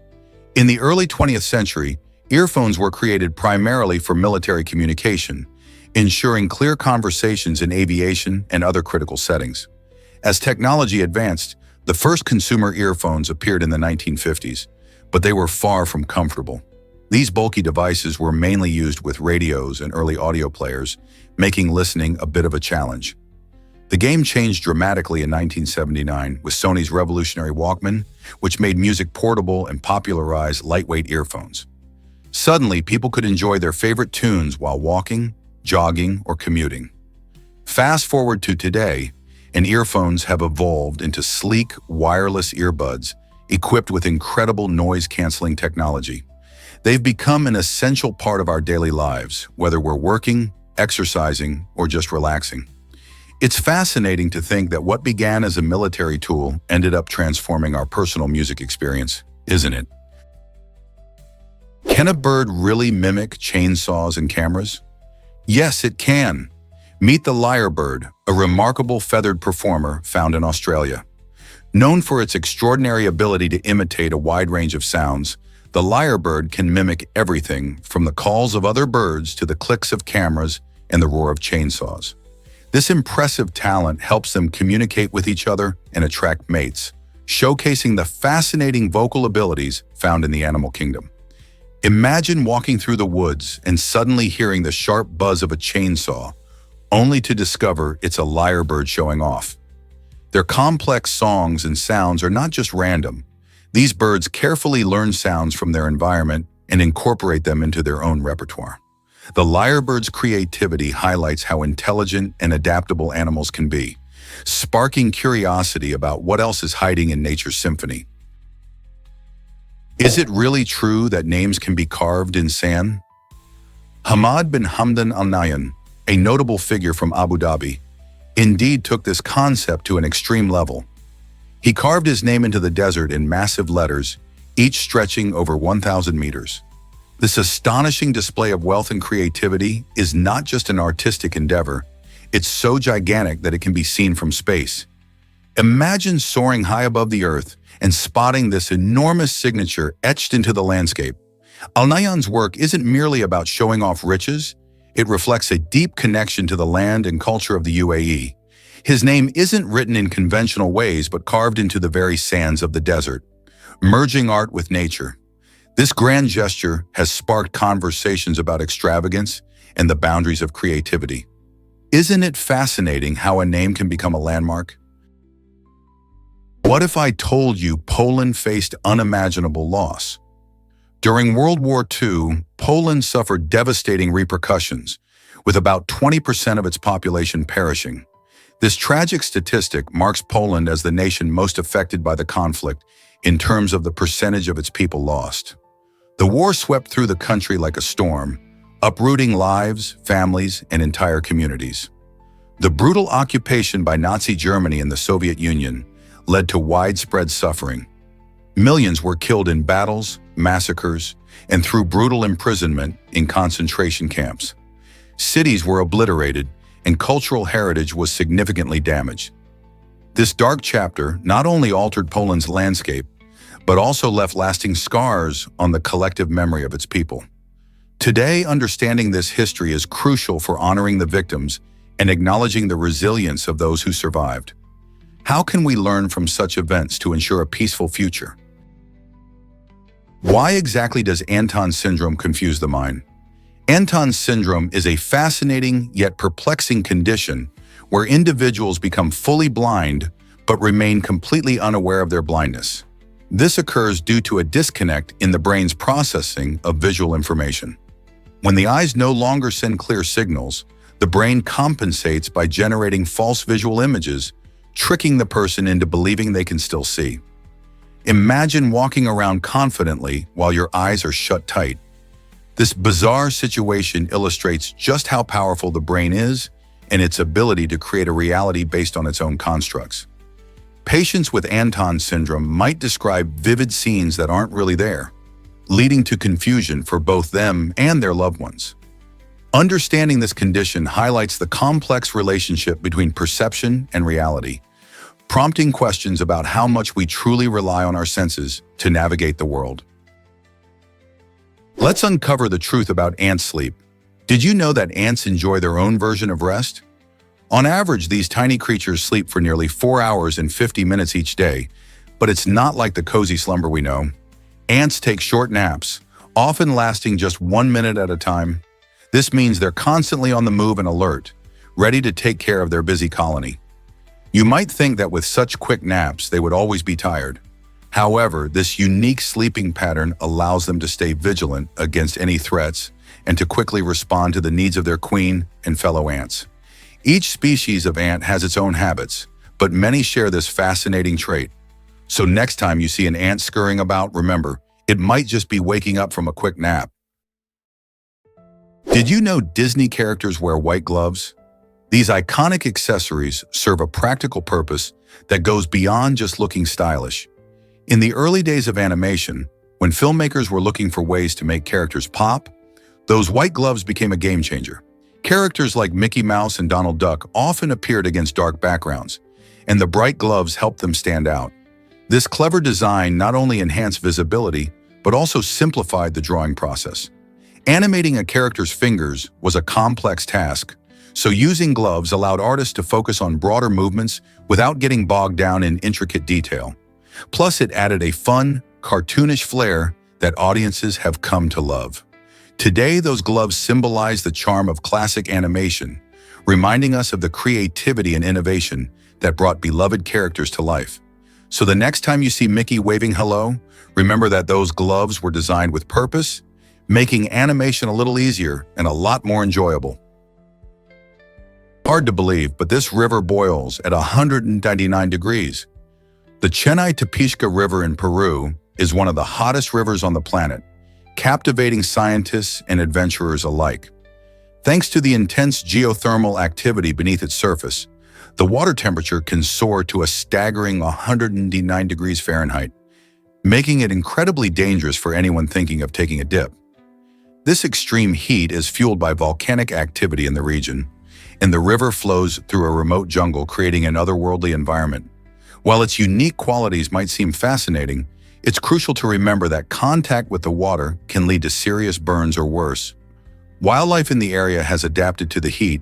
In the early 20th century, earphones were created primarily for military communication, ensuring clear conversations in aviation and other critical settings. As technology advanced, the first consumer earphones appeared in the 1950s, but they were far from comfortable. These bulky devices were mainly used with radios and early audio players, making listening a bit of a challenge. The game changed dramatically in 1979 with Sony's revolutionary Walkman, which made music portable and popularized lightweight earphones. Suddenly, people could enjoy their favorite tunes while walking, jogging, or commuting. Fast forward to today, and earphones have evolved into sleek, wireless earbuds equipped with incredible noise-canceling technology. They've become an essential part of our daily lives, whether we're working, exercising, or just relaxing. It's fascinating to think that what began as a military tool ended up transforming our personal music experience, isn't it? Can a bird really mimic chainsaws and cameras? Yes, it can. Meet the lyrebird, a remarkable feathered performer found in Australia. Known for its extraordinary ability to imitate a wide range of sounds, the lyrebird can mimic everything from the calls of other birds to the clicks of cameras and the roar of chainsaws. This impressive talent helps them communicate with each other and attract mates, showcasing the fascinating vocal abilities found in the animal kingdom. Imagine walking through the woods and suddenly hearing the sharp buzz of a chainsaw, only to discover it's a lyrebird showing off. Their complex songs and sounds are not just random. These birds carefully learn sounds from their environment and incorporate them into their own repertoire. The lyrebird's creativity highlights how intelligent and adaptable animals can be, sparking curiosity about what else is hiding in nature's symphony. Is it really true that names can be carved in sand? Hamad bin Hamdan Al Nahyan, a notable figure from Abu Dhabi, indeed took this concept to an extreme level. He carved his name into the desert in massive letters, each stretching over 1,000 meters. This astonishing display of wealth and creativity is not just an artistic endeavor, it's so gigantic that it can be seen from space. Imagine soaring high above the earth and spotting this enormous signature etched into the landscape. Al Nahyan's work isn't merely about showing off riches, it reflects a deep connection to the land and culture of the UAE. His name isn't written in conventional ways but carved into the very sands of the desert, merging art with nature. This grand gesture has sparked conversations about extravagance and the boundaries of creativity. Isn't it fascinating how a name can become a landmark? What if I told you Poland faced unimaginable loss? During World War II, Poland suffered devastating repercussions, with about 20% of its population perishing. This tragic statistic marks Poland as the nation most affected by the conflict in terms of the percentage of its people lost. The war swept through the country like a storm, uprooting lives, families, and entire communities. The brutal occupation by Nazi Germany and the Soviet Union led to widespread suffering. Millions were killed in battles, massacres, and through brutal imprisonment in concentration camps. Cities were obliterated, and cultural heritage was significantly damaged. This dark chapter not only altered Poland's landscape, but also left lasting scars on the collective memory of its people. Today, understanding this history is crucial for honoring the victims and acknowledging the resilience of those who survived. How can we learn from such events to ensure a peaceful future? Why exactly does Anton syndrome confuse the mind? Anton syndrome is a fascinating yet perplexing condition where individuals become fully blind but remain completely unaware of their blindness. This occurs due to a disconnect in the brain's processing of visual information. When the eyes no longer send clear signals, the brain compensates by generating false visual images, tricking the person into believing they can still see. Imagine walking around confidently while your eyes are shut tight. This bizarre situation illustrates just how powerful the brain is and its ability to create a reality based on its own constructs. Patients with Anton syndrome might describe vivid scenes that aren't really there, leading to confusion for both them and their loved ones. Understanding this condition highlights the complex relationship between perception and reality, prompting questions about how much we truly rely on our senses to navigate the world. Let's uncover the truth about ant sleep. Did you know that ants enjoy their own version of rest? On average, these tiny creatures sleep for nearly 4 hours and 50 minutes each day, but it's not like the cozy slumber we know. Ants take short naps, often lasting just 1 minute at a time. This means they're constantly on the move and alert, ready to take care of their busy colony. You might think that with such quick naps, they would always be tired. However, this unique sleeping pattern allows them to stay vigilant against any threats and to quickly respond to the needs of their queen and fellow ants. Each species of ant has its own habits, but many share this fascinating trait. So next time you see an ant scurrying about, remember, it might just be waking up from a quick nap. Did you know Disney characters wear white gloves? These iconic accessories serve a practical purpose that goes beyond just looking stylish. In the early days of animation, when filmmakers were looking for ways to make characters pop, those white gloves became a game changer. Characters like Mickey Mouse and Donald Duck often appeared against dark backgrounds, and the bright gloves helped them stand out. This clever design not only enhanced visibility, but also simplified the drawing process. Animating a character's fingers was a complex task, so using gloves allowed artists to focus on broader movements without getting bogged down in intricate detail. Plus, it added a fun, cartoonish flair that audiences have come to love. Today, those gloves symbolize the charm of classic animation, reminding us of the creativity and innovation that brought beloved characters to life. So the next time you see Mickey waving hello, remember that those gloves were designed with purpose, making animation a little easier and a lot more enjoyable. Hard to believe, but this river boils at 199 degrees. The Chennai-Tapishka River in Peru is one of the hottest rivers on the planet, captivating scientists and adventurers alike. Thanks to the intense geothermal activity beneath its surface, the water temperature can soar to a staggering 109 degrees Fahrenheit, making it incredibly dangerous for anyone thinking of taking a dip. This extreme heat is fueled by volcanic activity in the region, and the river flows through a remote jungle, creating an otherworldly environment. While its unique qualities might seem fascinating, it's crucial to remember that contact with the water can lead to serious burns or worse. Wildlife in the area has adapted to the heat,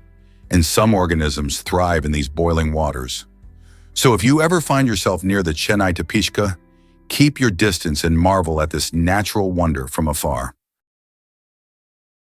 and some organisms thrive in these boiling waters. So if you ever find yourself near the Chennai-Tapishka, keep your distance and marvel at this natural wonder from afar.